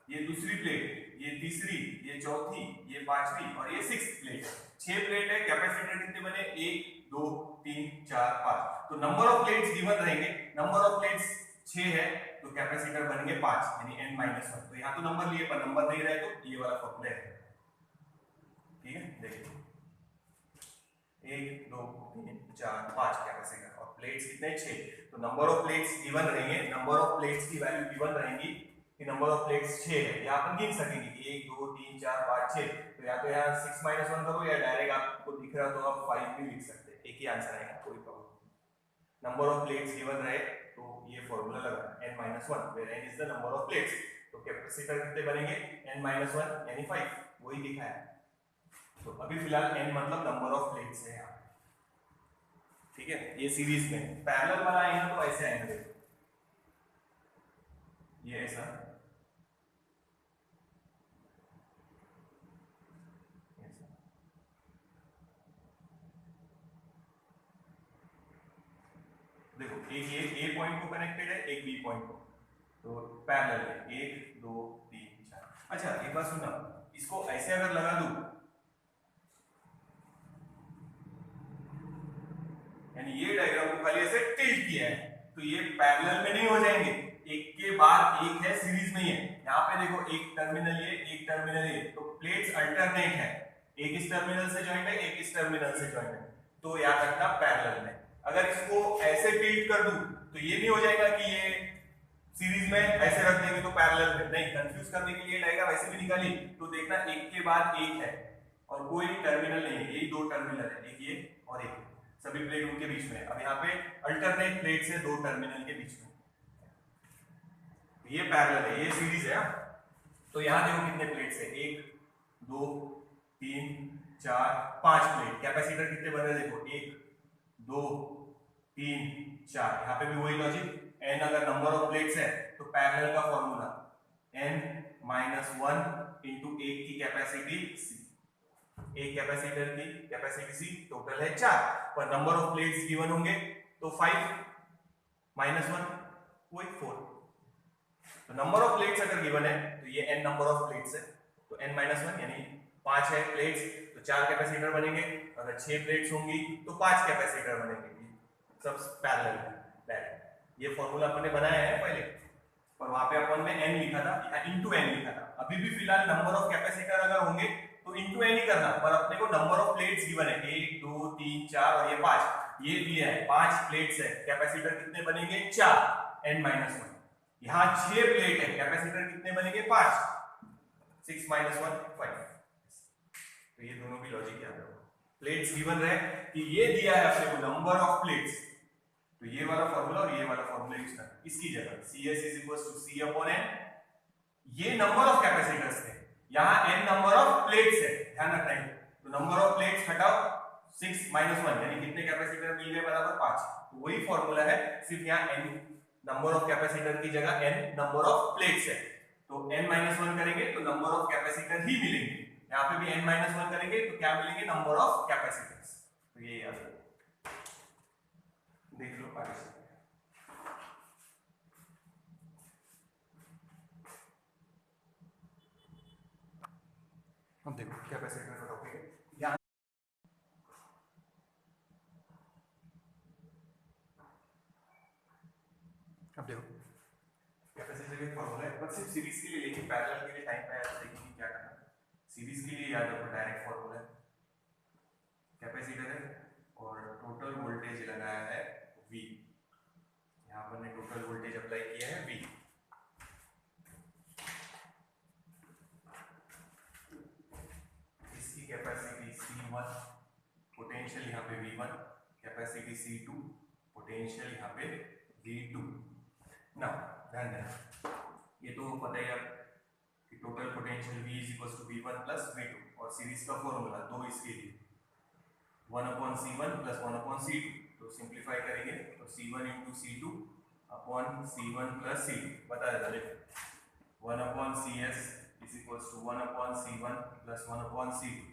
[SPEAKER 1] ये दूसरी प्लेट, ये तीसरी, ये चौथी, ये पांचवी और ये 6th प्लेट। 6 प्लेट है, कैपेसिटर कितने बने 1 2 3 4 5। तो नंबर ऑफ प्लेट्स गिवन रहेंगे, नंबर ऑफ प्लेट्स 6 है तो कैपेसिटर बनेंगे 5 यानी n-1। तो यहाँ तो नंबर लिए पर नंबर नहीं रहे तो ये वाला फॉर्मूला है। ठीक है, देखिए 1 2 3 4 5 कैपेसिटर और प्लेट्स कितने 6। तो नंबर ऑफ प्लेट्स गिवन रहेंगे, नंबर ऑफ प्लेट्स की वैल्यू गिवन रहेंगी कि नंबर ऑफ प्लेट्स 6 है। यहाँ अपन गिन सकेंगे कि 1 2 3 4 5 6। तो या तो यहाँ 6-1 करो या डायरेक्ट आपको दिख रहा तो आप 5 भी लिख सकते हैं, एक ही आंसर आएगा, कोई problem. Number of plates given रहे तो ये फॉर्मूला लगाना n-1 where n is the number of plates. तो कैपेसिटर कितने बनेंगे n-1 यानी 5, वही दिखा है। तो अभी फिलहाल n मतलब नंबर ऑफ प्लेट्स है यहाँ, ठीक है। ये सीरीज में पैरेलल वाला आएगा तो ऐसे आएंगे, ये ऐसा, देखो एक ये A पॉइंट को कनेक्टेड है, एक B पॉइंट को, तो पैरेलल है 1 2 3 4। अच्छा एक बात सुनना, इसको ऐसे अगर लगा दूं, यानी ये डायग्राम को खाली ऐसे टिल्ट किया है, तो ये पैरेलल में नहीं हो जाएंगे, एक के बाद एक है, सीरीज में ही है। यहाँ पे देखो एक टर्मिनल ये, एक टर्मिनल ये, तो प्लेट्स अल्टरनेट है, एक इस टर्मिनल से ज्वाइंट है, एक इस टर्मिनल से ज्वाइंट है, तो याद रखना पैरेलल में। अगर इसको ऐसे टिल्ट कर दूं तो ये नहीं हो जाएगा कि ये सीरीज में ऐसे रख देंगे तो पैरेलल में, नहीं, कंफ्यूज करने के लिए डायग्राम ऐसे भी निकाली तो देखना एक के बाद एक है और कोई टर्मिनल नहीं है, यही 2 टर्मिनल है, एक ये और एक, सभी प्लेट उनके बीच में। अब यहाँ पे अल्टरनेट प्लेट से 2 टर्मिनल के बीच में, ये पैरेलल है, ये सीरीज है। तो यहाँ देखो कितने प्लेट्स है, 1 2 3 4 5 प्लेट। कैपेसिटर कितने बन रहे देखो, 1 2 3 4। यहाँ पे भी वही लॉजिक, n अगर नंबर ऑफ प्लेट्स है तो पैरेलल का फॉर्मूला n-1 इंटू एक की कैपेसिटी C, एक कैपेसिटर की कैपेसिटी C टोटल है 4, पर नंबर ऑफ प्लेट्स गिवन होंगे तो 5 -1 वही 4। तो नंबर ऑफ प्लेट्स अगर गिवन है तो ये n नंबर ऑफ प्लेट्स है, तो n-1 यानी 5 है प्लेट्स तो 4 कैपेसिटर बनेंगे, अगर 6 प्लेट्स होंगी तो 5 कैपेसिटर बनेंगे, सब पैरेलल है। ये फॉर्मूला अपन ने बनाया है पहले, और वहां पे अपन ने n लिखा था, यहाँ इनटू n लिखा था। अभी भी फिलहाल नंबर ऑफ कैपेसिटर अगर होंगे तो इनटू n ही करना, पर अपने को नंबर ऑफ प्लेट्स गिवन है 1 2 3 4 और ये 5, ये दिया है 5 प्लेट्स है, कैपेसिटर कितने बनेंगे 4 n-1। यहाँ 6 प्लेट है, कैपेसिटर कितने बनेंगे 5, 6 -1 5। तो ये दोनों भी लॉजिक याद रखो, प्लेट्स गिवन रहे कि ये दिया है अपने को नंबर ऑफ प्लेट्स, तो ये वाला फॉर्मूला और ये वाला फॉर्मूला यूज करना, इसकी जगह CS is equals to C/n। ये नंबर ऑफ कैपेसिटर्स थे, यहाँ n नंबर ऑफ प्लेट्स है, ध्यान रखना है। तो नंबर ऑफ प्लेट्स हटाओ 6 -1 यानी कितने कैपेसिटर मिल गए बराबर 5। तो वही फॉर्मूला है, सिर्फ यहाँ n नंबर ऑफ कैपेसिटर की जगह n नंबर ऑफ प्लेट्स है, तो n-1 करेंगे तो नंबर ऑफ कैपेसिटर ही मिलेंगे। यहाँ पे भी n-1 करेंगे तो क्या मिलेंगे, नंबर ऑफ कैपेसिटर्स। तो ये याद रखो, देख लो आगे से। अब देखो कैपेसिटर का टॉपिक है, यहाँ अब देखो कैपेसिटर का फॉर्मूला है, बस सिर्फ सीरीज के लिए, लेकिन पैरेलल के लिए टाइम पे आया देखिए क्या करना है। सीरीज के लिए याद रखो डायरेक्ट फॉर्मूला है, कैपेसिटर है और टोटल वोल्टेज पोटेंशियल यहाँ पे V2। ना ध्यान देना, ये तो पता ही है कि total potential V is equal to V1 plus V2 और सीरीज का फॉर्मूला दो इसके लिए 1/C1 प्लस 1/C2। तो सिंप्लीफाई करेंगे तो C1 into C2 upon C1 plus C2 बता देता देखो 1/CS is equal to 1/C1 plus 1/C2।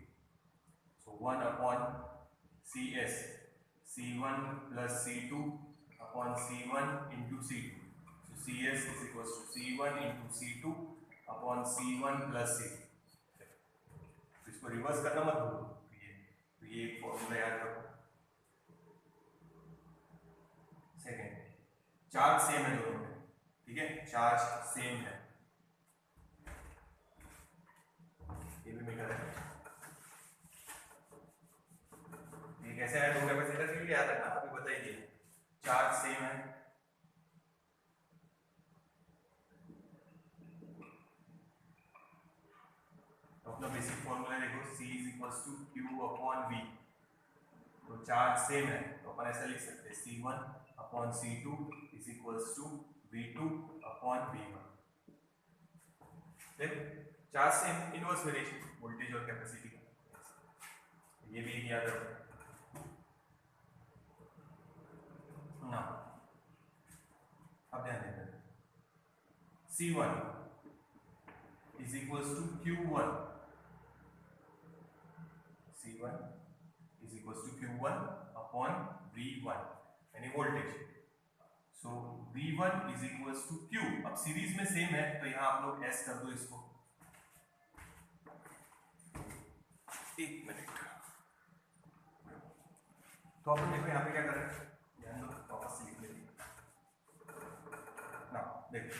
[SPEAKER 1] So 1/CS C1 plus C2 upon C1 into C2। So CS is equal to C1 into C2 upon C1 plus C2। तो इसको reverse करना मत भूलो, तो ये एक फॉर्मूला याद रखो। सेकेंड, चार्ज सेम है दोनों में, ठीक है, चार्ज सेम है, ये भी मीटर है। ये कैसे ऐड होगा कैपेसिटर के लिए याद रखना, अभी बताइए। चार्ज सेम है, तो अपना बेसिक फॉर्मूला देखो C is equal to Q upon V। तो चार्ज सेम है तो अपन ऐसा लिख सकते हैं C1 upon C2 is equal to V2 upon V1। देखो charge same, inverse variation voltage और कैपेसिटी का, ये भी एक याद रखो ना। अब ध्यान देना, C1 is equal to Q1, C1 is equal to Q1 upon V1 यानी voltage. So V1 is equal to Q, अब सीरीज में सेम है तो यहाँ आप लोग S कर दो इसको। एक मिनट, तो अपन देखो यहाँ पे क्या कर रहे हैं, ध्यान दो, वापस से लिख लेते ना। देखो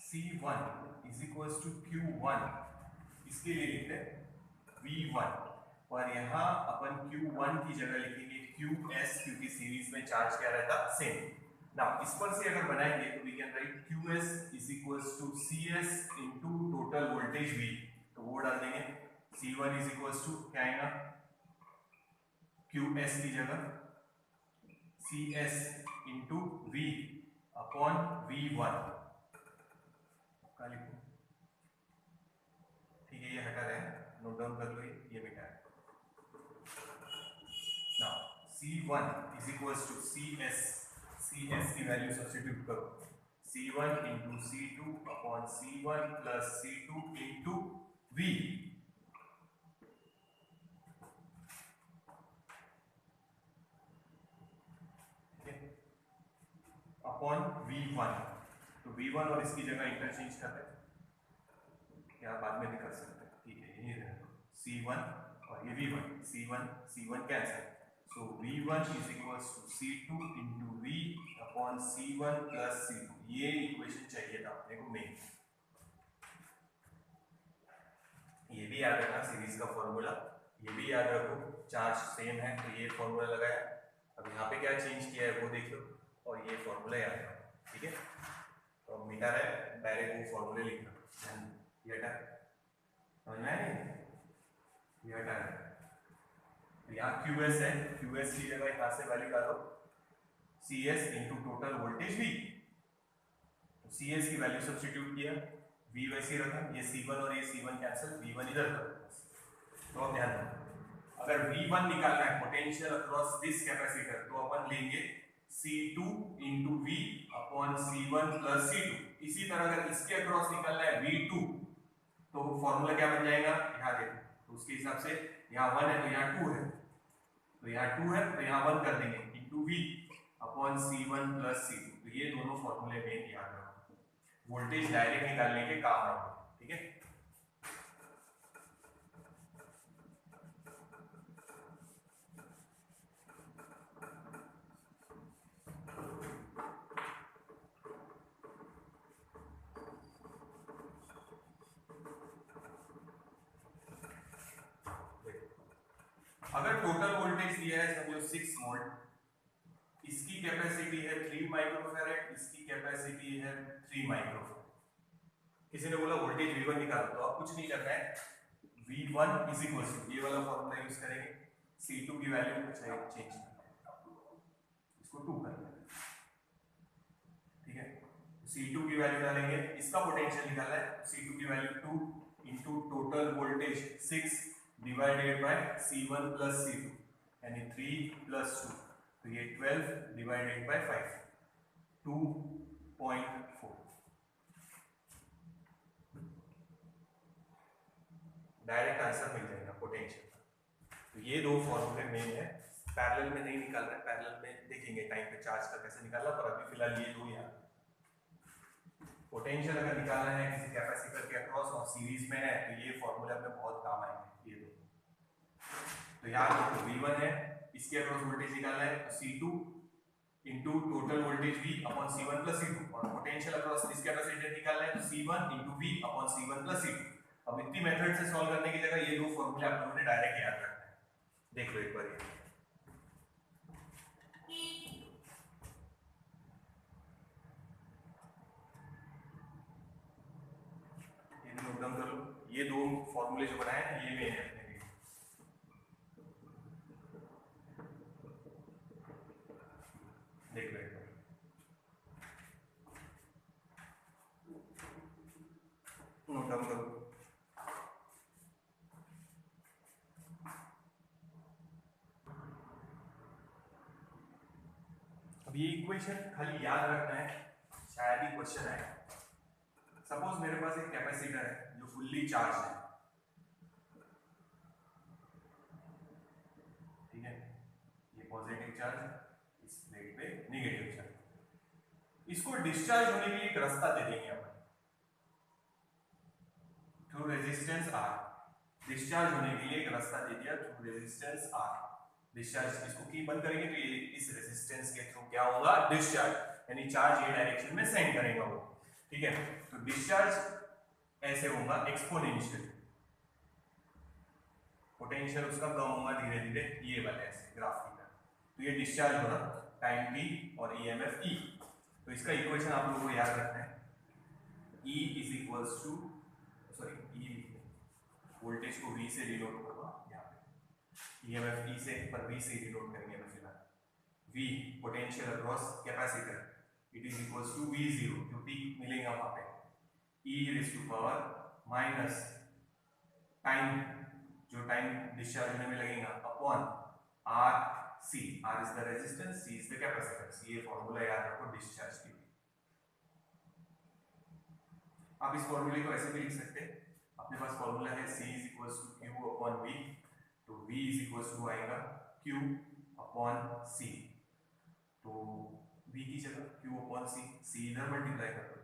[SPEAKER 1] C1 is equal to Q1, इसके लिए लिखते हैं V1 और यहाँ अपन Q1 की जगह लिखेंगे QS, क्योंकि सीरीज में चार्ज क्या रहता, सेम। ना इस पर से अगर बनाएंगे तो we can write QS is equals to CS into total voltage V। तो वो डाल देंगे, C1 इज इक्वल्स टू क्या आएगा, QS की जगह CS into V upon V1 का लिखो, ठीक है, ये हटा रहे हैं, नोट डाउन कर लो, ये मिटा है। Now C1 is equals to CS की वैल्यू सब्स्टिट्यूट करो, C1 into C2 upon C1 plus C2 into V upon V1। तो V1 और इसकी जगह इंटरचेंज कर दें, क्या बाद में भी कर सकते हैं, ठीक है, ये C1 और ये V1, C1 cancel. So V1 is equals to C2 into V upon C1 plus C2। ये इक्वेशन चाहिए था अपने को मेन, ये भी याद रखना सीरीज का फॉर्मूला, ये भी याद रखो, चार्ज सेम है तो ये फॉर्मूला लगाया। अब यहाँ पे क्या चेंज किया है वो देख लो और ये फॉर्मूला याद रखो, ठीक है। तो मीटर है, डायरेक्ट वो फॉर्मूले लिखना, ये हटा, समझ में आया, ये हटा है। यहाँ QS है, QS की जगह यहाँ से वैल्यू डालो CS into total voltage V। तो CS की वैल्यू सब्स्टिट्यूट किया, V वैसे रखा, ये C1 और ये C1 कैंसिल, V1 इधर कर। तो अब ध्यान दो, अगर V1 निकालना है पोटेंशियल अक्रॉस दिस कैपेसिटर, तो अपन लेंगे C2 into V upon C1 plus C2। इसी तरह अगर इसके अक्रॉस निकालना है V2, तो फॉर्मूला क्या बन जाएगा, यहाँ देखो, तो उसके हिसाब से यहाँ 1 है तो यहाँ 2 है, तो यहाँ 2 है तो यहाँ 1 कर देंगे into V upon C1 plus C2। तो ये दोनों फॉर्मूले में याद रखो, वोल्टेज डायरेक्ट निकालने के काम आएंगे, ठीक है। अगर टोटल वोल्टेज दिया है समझो 6 वोल्ट, इसकी कैपेसिटी है 3 माइक्रोफैरेड, इसकी कैपेसिटी है 3 माइक्रोफैरेड। किसी ने बोला वोल्टेज V1 निकालो, तो आप कुछ नहीं करना है, V1 इज इक्वल टू ये वाला फॉर्मूला यूज करेंगे, C2 की वैल्यू चेंज करना है, इसको 2 कर लेंगे, ठीक है। C2 की वैल्यू डालेंगे, इसका पोटेंशियल निकालना है, C2 की value 2 into total voltage 6 divided by C1 plus C2 यानी 3 प्लस 2, तो ये 12 डिवाइडेड बाय 5 2.4। डायरेक्ट आंसर मिल जाएगा पोटेंशियल का। तो ये दो फॉर्मूले मेन है, पैरेलल में नहीं निकाल रहे, पैरेलल में देखेंगे टाइम पे चार्ज का कैसे निकालना, पर अभी फिलहाल ये दो याद। पोटेंशियल अगर निकालना है किसी कैपेसिटर के अक्रॉस और सीरीज में है तो ये फॉर्मूले अपने बहुत काम आएंगे ये दो। तो याद रखो V1 है, इसके अक्रॉस वोल्टेज निकालना है तो C2 into total voltage V upon C1 plus C2, और पोटेंशियल अक्रॉस इस कैपेसिटर निकालना है तो C1 into V upon C1 plus C2। अब इतनी मेथड से सॉल्व करने की जगह ये दो फॉर्मूले आप लोगों ने डायरेक्ट याद रखना है। देख लो एक बार ये नोट डाउन कर लो, ये दो फॉर्मूले जो बनाए हैं ये मेन है अपने लिए। देख लो एक बार, नोट डाउन करो। अब ये इक्वेशन खाली याद रखना है, शायद ही क्वेश्चन है। सपोज मेरे पास एक कैपेसिटर है जो फुल्ली चार्ज है, ठीक है, ये पॉजिटिव चार्ज, इस प्लेट पे नेगेटिव चार्ज। इसको डिस्चार्ज होने के लिए एक रास्ता दे देंगे अपन थ्रू रेजिस्टेंस R। डिस्चार्ज होने के लिए एक रास्ता दे दिया थ्रू रेजिस्टेंस R। डिस्चार्ज इसको की बंद करेंगे तो ये इस रेजिस्टेंस के थ्रू क्या होगा, डिस्चार्ज, यानी चार्ज ये डायरेक्शन में सेंड करेगा वो, ठीक है। तो डिस्चार्ज ऐसे होगा एक्सपोनेंशियल, पोटेंशियल उसका कम होगा धीरे धीरे, ये वाला ऐसे ग्राफ की तरह। तो ये डिस्चार्ज हो रहा टाइम t और EMF E। तो इसका इक्वेशन आप लोगों को याद रखना है, E is equals to, sorry E voltage को V से डिनोट होगा यहाँ पे, EMF E से, पर V से डिनोट करेंगे तो फिलहाल V potential across capacitor, it is equals to V0 जो पीक मिलेगा वहां पे, e raise to power minus time जो टाइम डिस्चार्ज होने में लगेगा upon RC। R is the resistance, C is the capacitance. ये फॉर्मूला याद रखो डिस्चार्ज के लिए। आप इस फॉर्मूले को ऐसे भी लिख सकते हैं, अपने पास फॉर्मूला है C is equals to Q upon V, तो V इज इक्वल्स टू आएगा Q अपॉन C, तो V की जगह Q अपॉन C, C इधर मल्टीप्लाई कर दो,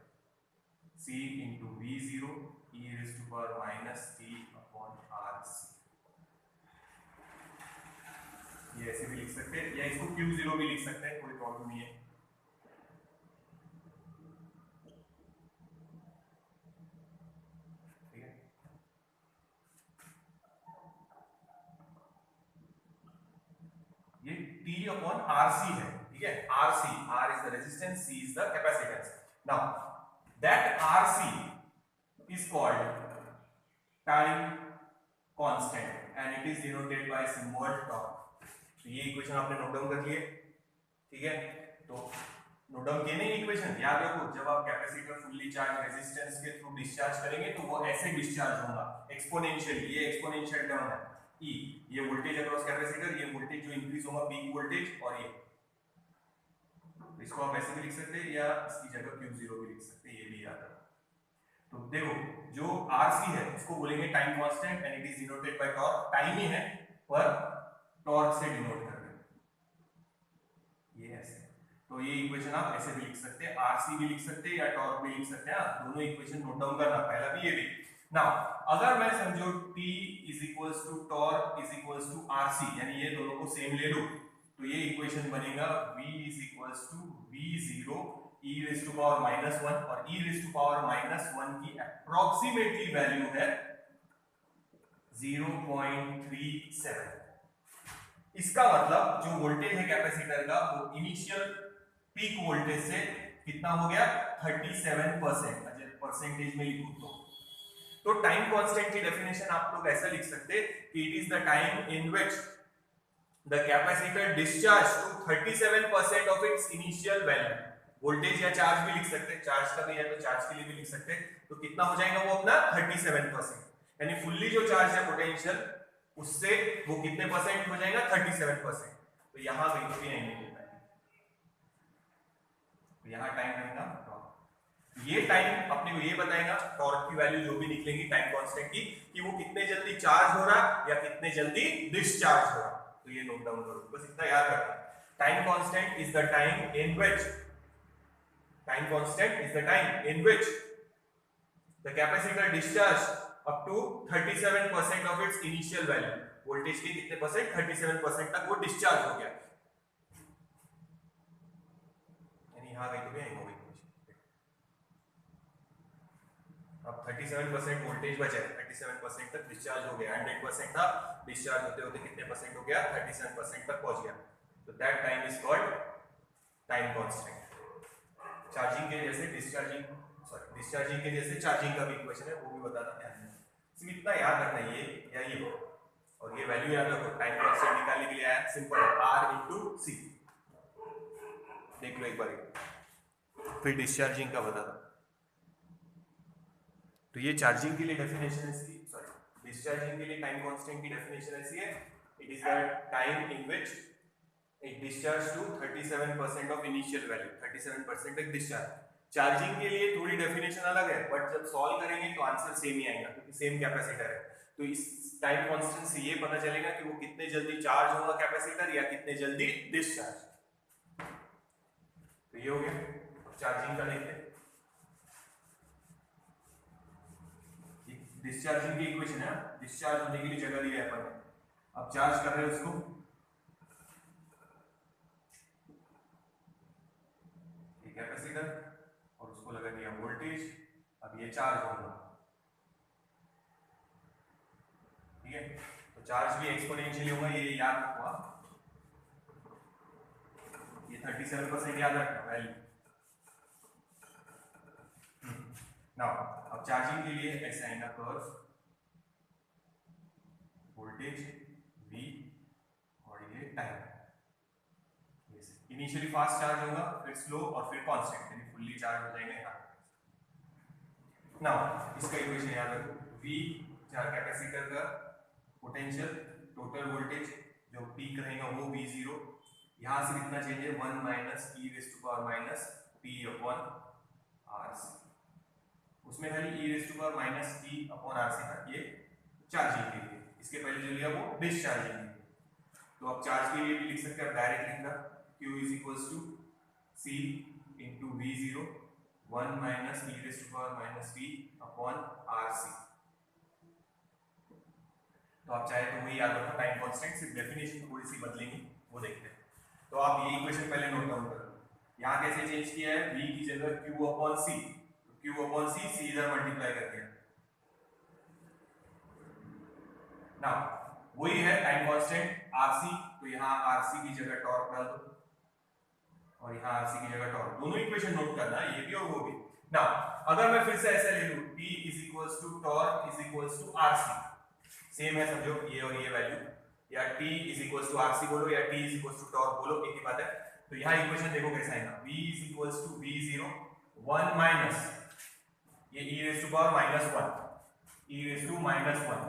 [SPEAKER 1] C into V0 e raise to power minus T upon RC। ये ऐसे भी लिख सकते हैं, या इसको Q0 भी लिख सकते हैं, कोई प्रॉब्लम नहीं है। ठीक है, ये T अपॉन RC है, ठीक है। RC, R is the resistance, C is the capacitance. Now that RC is called time constant and it is denoted by symbol torque। तो ये इक्वेशन आपने नोट डाउन कर लिए, ठीक है। तो नोट डाउन किए नहीं इक्वेशन, याद रखो जब आप कैपेसिटर फुल्ली चार्ज रेजिस्टेंस के थ्रू डिस्चार्ज करेंगे तो वो ऐसे डिस्चार्ज होगा एक्सपोनेंशियल, ये एक्सपोनेंशियल टर्म है E, ये वोल्टेज अक्रॉस कैपेसिटर, ये वोल्टेज जो इंक्रीज होगा पीक वोल्टेज, और ये इसको आप ऐसे भी लिख सकते हैं या इसकी जगह Q0 भी लिख सकते हैं, ये भी याद रखो। तो देखो जो RC है उसको बोलेंगे time constant and it is denoted by torque, time ही है पर टॉर्क से डिनोट कर रहे हैं, ये ऐसे। तो ये इक्वेशन आप ऐसे भी लिख सकते हैं, RC भी लिख सकते हैं या टॉर्क भी लिख सकते हैं, दोनों इक्वेशन नोट डाउन करना, पहला भी ये भी। नाउ अगर मैं समझो T is equals to torque is equals to RC, यानी ये दोनों को सेम ले लो, तो ये इक्वेशन बनेगा V is equals to V0 e raise to power -1, और e रेज़ टू पावर -1 की अप्रोक्सीमेटली वैल्यू है 0.37। इसका मतलब जो वोल्टेज है कैपेसिटर का वो इनिशियल पीक वोल्टेज से कितना हो गया 37%, अगर परसेंटेज में लिखूं तो टाइम कांस्टेंट की डेफिनेशन आप लोग ऐसा लिख सकते कि it is the time in which the capacitor discharged to 37% of its initial value. Voltage या चार्ज भी लिख सकते हैं, चार्ज का भी है तो चार्ज के लिए भी लिख सकते हैं। तो कितना हो जाएगा वो अपना 37%, यानी फुल्ली जो चार्ज है पोटेंशियल उससे वो कितने परसेंट हो जाएगा 37%। तो यहां वैल्यू भी नहीं मिलता है, तो यहां टाइम रहेगा टॉर्क। ये टाइम अपने को ये बताएगा टॉर्क की वैल्यू जो भी निकलेगी टाइम कांस्टेंट की, कि वो कितने जल्दी चार्ज हो रहा है या कितने जल्दी डिस्चार्ज हो रहा है। तो ये नोट डाउन करो, बस इतना याद रखना। Time constant is the time in which the capacitor discharged up to 37% of its initial value. Voltage के कितने परसेंट 37% तक वो डिस्चार्ज हो गया, यानी यहां गई तो भी होगी। अब 37% वोल्टेज बचा है, 37% तक डिस्चार्ज हो गया, 100% था, डिस्चार्ज होते होते कितने परसेंट हो गया 37% तक पहुंच गया। तो that time is called time constant. Charging के जैसे डिस्चार्जिंग के जैसे चार्जिंग का भी इक्वेशन है, वो भी बताना ध्यान में। सिर्फ इतना याद रखना, ये या ये और ये वैल्यू याद रखो। टाइम कांस्टेंट निकालने के लिए आया सिंपल R × C। देख लो एक बार, फिर डिस्चार्जिंग का बता दो। तो ये चार्जिंग के लिए डेफिनेशन ऐसी, सॉरी डिस्चार्जिंग के लिए टाइम कांस्टेंट की डेफिनेशन ऐसी है, it is the time in which it discharge to 37% of initial value, 37% तक डिस्चार्ज। चार्जिंग के लिए थोड़ी डेफिनेशन अलग है, बट जब सॉल्व करेंगे तो आंसर सेम ही आएगा क्योंकि सेम कैपेसिटर है। तो इस टाइम कांस्टेंट से ये पता चलेगा कि वो कितने जल्दी चार्ज होगा कैपेसिटर या कितने जल्दी डिस्चार्ज। तो ये हो गया चार्जिंग का। देखते हैं डिस्चार्जिंग की इक्वेशन है, डिस्चार्ज होने के लिए जगह दी है अपन ने। अब चार्ज कर रहे हैं उसको, कैपेसिटर, और उसको लगा दिया वोल्टेज। अब ये चार्ज होगा, ठीक है। तो चार्ज भी एक्सपोनेंशियली होगा, ये याद रखो। ये 37% याद रखना वैल्यू। नाउ अब चार्जिंग के लिए ऐसा आएगा कर्व, वोल्टेज V और ये टाइम। इनिशियली फास्ट चार्ज होगा, फिर स्लो और फिर कांस्टेंट, यानी फुल्ली चार्ज हो जाएगा यहाँ। नाउ इसका इक्वेशन याद रखो, V चार्ज कैपेसिटर का पोटेंशियल, टोटल वोल्टेज जो पीक रहेगा वो V0, यहाँ से कितना चेंज है 1 - e⁻t/RC। उसमें खाली e⁻t/RC था, ये चार्जिंग के लिए। इसके पहले जो लिया वो डिस्चार्जिंग के लिए। तो अब चार्ज के लिए भी लिख सकते हैं, डायरेक्ट लिखना Q = C × V0 1 - e⁻t/RC। तो आप चाहे तो वही याद रखो टाइम कांस्टेंट, सिर्फ डेफिनेशन थोड़ी सी बदलेंगी, वो देखते हैं। तो आप ये इक्वेशन पहले नोट डाउन करो। यहाँ कैसे चेंज किया है, V की जगह Q/C, तो Q/C C इधर मल्टीप्लाई कर दिया। ना वही है टाइम कांस्टेंट RC, तो यहाँ RC की जगह टॉर्क डाल दो और यहाँ RC की जगह टॉर्क। दोनों इक्वेशन नोट करना, ये भी और वो भी। ना अगर मैं फिर से ऐसा ले लूं, T = टॉर्क RC, सेम है समझो, ये और ये वैल्यू, या T = RC बोलो या T = टॉर्क बोलो, एक ही बात है। तो यहाँ इक्वेशन देखो कैसा आएगा, V = V0 1 - ये e⁻−1, e⁻−1,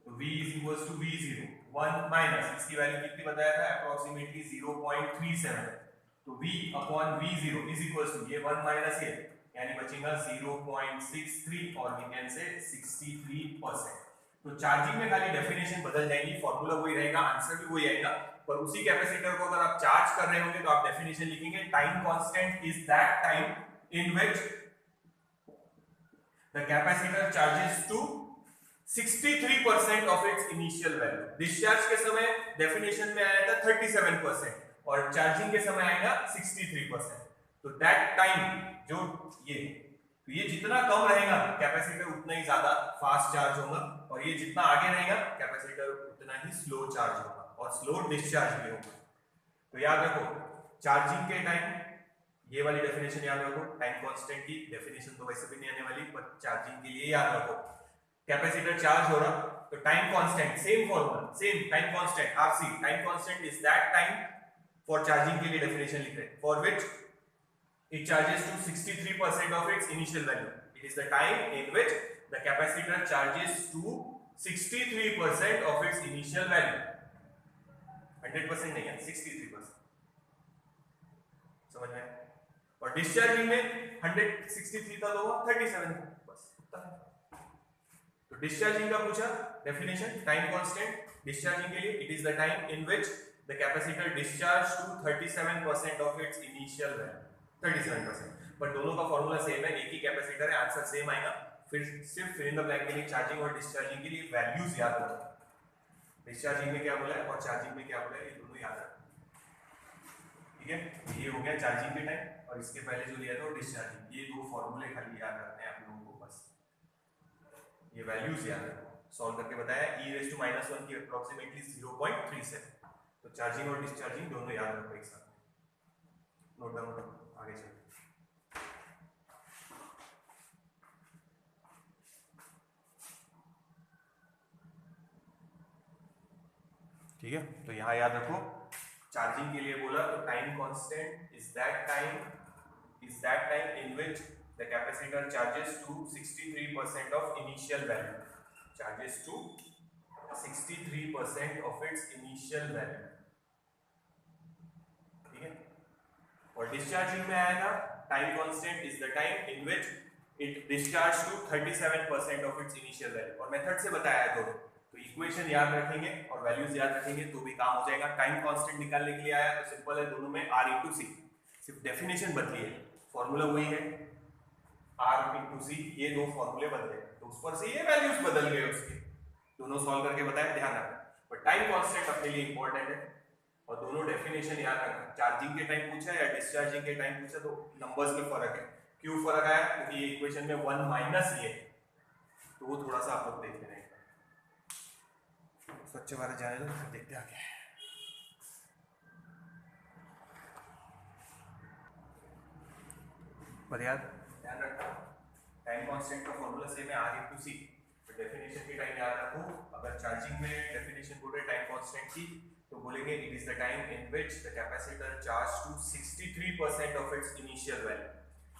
[SPEAKER 1] तो V = V0 1 - इसकी वैल्यू कितनी बताया था, अप्रोक्सीमेटली 0.37। तो V/V0 = ये 1 - ये, यानी बचेगा 0.63 और वी कैन से 63%। तो चार्जिंग में खाली डेफिनेशन बदल जाएगी, फॉर्मूला वही रहेगा, आंसर भी वही आएगा, पर उसी कैपेसिटर को अगर आप चार्ज कर रहे होंगे तो आप डेफिनेशन लिखेंगे time constant is that time in which the capacitor charges to 63% of its initial value. Discharge के समय डेफिनेशन में आया था 37% और चार्जिंग के समय आएगा 63%। तो दैट टाइम जो ये जितना कम रहेगा कैपेसिटर उतना ही ज्यादा फास्ट चार्ज होगा, और ये जितना आगे रहेगा कैपेसिटर उतना ही स्लो चार्ज होगा और स्लो डिस्चार्ज भी होगा। तो याद रखो चार्जिंग के टाइम ये वाली डेफिनेशन याद रखो, टाइम कांस्टेंट की डेफिनेशन तो वैसे भी नहीं आने वाली, पर चार्जिंग के लिए याद रखो कैपेसिटर चार्ज हो रहा, तो time constant, same formula, same time constant RC, time constant is that time for charging के लिए डेफिनेशन लिख रहे हैं, for which it charges to 63% of its initial value. It is the time in which the capacitor charges to 63% of its initial value. 100% नहीं है, 63%. समझ में आया? और डिस्चार्जिंग में 163 था तो 37 बस. तो डिस्चार्जिंग का पूछा डेफिनेशन, टाइम कांस्टेंट डिस्चार्जिंग के लिए, it is the time in which the capacitor discharged to 37% of its initial value. 37%, but दोनों का फॉर्मूला सेम है, एक ही कैपेसिटर है, आंसर सेम आएगा. फिर सिर्फ फिल इन द ब्लैंक के लिए चार्जिंग और डिस्चार्जिंग के लिए वैल्यूज याद रखो. डिस्चार्जिंग में क्या बोला है और चार्जिंग में क्या बोला है, ये दोनों याद रखो. ठीक है, ये हो गया चार्जिंग के टाइम, और इसके पहले जो लिया था वो डिस्चार्जिंग. ये दो फॉर्मूले खाली याद रखने हैं आप लोगों को, बस ये वैल्यूज याद रखो. सॉल्व करके बताया e⁻⁻1 की अप्रोक्सीमेटली 0.37. तो चार्जिंग और डिस्चार्जिंग दोनों याद रखो एक साथ, नोट डाउन करो. आगे चलो. ठीक है, तो यहां याद रखो चार्जिंग के लिए बोला तो time constant is that time in which the capacitor charges to 63% of initial value, charges to 63% of its initial value. ठीक है, और डिस्चार्जिंग में आएगा time constant is the time in which it discharge to 37% of its initial value. और method से बताया है दोनों, तो इक्वेशन याद रखेंगे और वैल्यूज याद रखेंगे तो भी काम हो जाएगा. टाइम कांस्टेंट निकालने के लिए आया तो सिंपल है, दोनों में R इंटू सी, सिर्फ डेफिनेशन बदली है, फॉर्मूला वही है R इंटू सी, ये दो फॉर्मूले बदले तो उस पर से ये वैल्यूज बदल गए उसके. दोनों सॉल्व करके बताया, ध्यान रखना. बट टाइम कांस्टेंट अपने लिए इंपॉर्टेंट है और दोनों डेफिनेशन याद रखना. चार्जिंग के टाइम पूछा या डिस्चार्जिंग के टाइम पूछा तो नंबर्स में फर्क है. क्यों फर्क आया, क्योंकि ये इक्वेशन में 1 माइनस ये, तो वो थोड़ा सा आप लोग देख लेना. स्वच्छ भारत जाने दो, फिर देखते आगे. पर यार ध्यान रखना, टाइम कांस्टेंट का फॉर्मूला सेम है R इंटू सी. तो डेफिनेशन के टाइम याद रखो. अगर चार्जिंग में डेफिनेशन बोल रहे टाइम कांस्टेंट की तो बोलेंगे it is the time in which the capacitor charge to 63% of its initial value.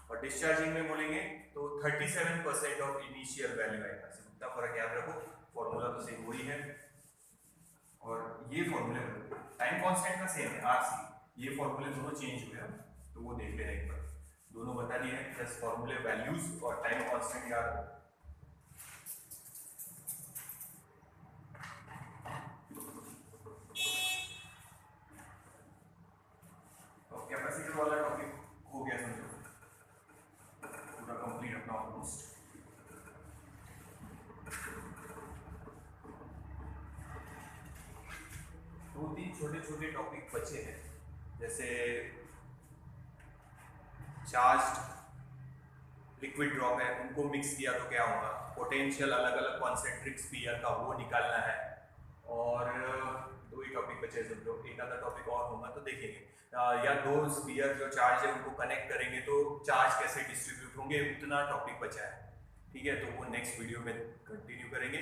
[SPEAKER 1] और डिस्चार्जिंग में बोलेंगे तो 37% ऑफ इनिशियल वैल्यू आएगा. इतना फर्क याद रखो, फॉर्मूला तो सेम वही है और ये फॉर्मूले टाइम कांस्टेंट का सेम है आरसी. ये फॉर्मूले दोनों चेंज हुए हैं तो वो देख लेना एक बार. दोनों बता दिए हैं, प्लस फॉर्मूले वैल्यूज और टाइम कांस्टेंट याद रखो. तो कैपेसिटर वाला टॉपिक हो गया समझो, पूरा कंप्लीट अपना ऑलमोस्ट. दो तीन छोटे छोटे टॉपिक बचे हैं, जैसे चार्ज्ड लिक्विड ड्रॉप है, उनको मिक्स किया तो क्या होगा, पोटेंशियल अलग अलग कॉन्सेंट्रिक स्फीयर का वो निकालना है. और दो ही टॉपिक बचे समझो, एक आधा टॉपिक और होगा तो देखेंगे. या दो स्फीयर जो चार्ज है उनको कनेक्ट करेंगे तो चार्ज कैसे डिस्ट्रीब्यूट होंगे, उतना टॉपिक बचा है. ठीक है, तो वो नेक्स्ट वीडियो में कंटिन्यू करेंगे.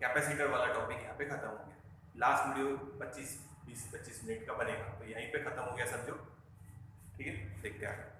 [SPEAKER 1] कैपेसिटर वाला टॉपिक यहाँ पे खत्म हो गया. लास्ट वीडियो 20-25 मिनट का बनेगा, तो यहीं पे खत्म हो गया समझो. ठीक है, देखते हैं.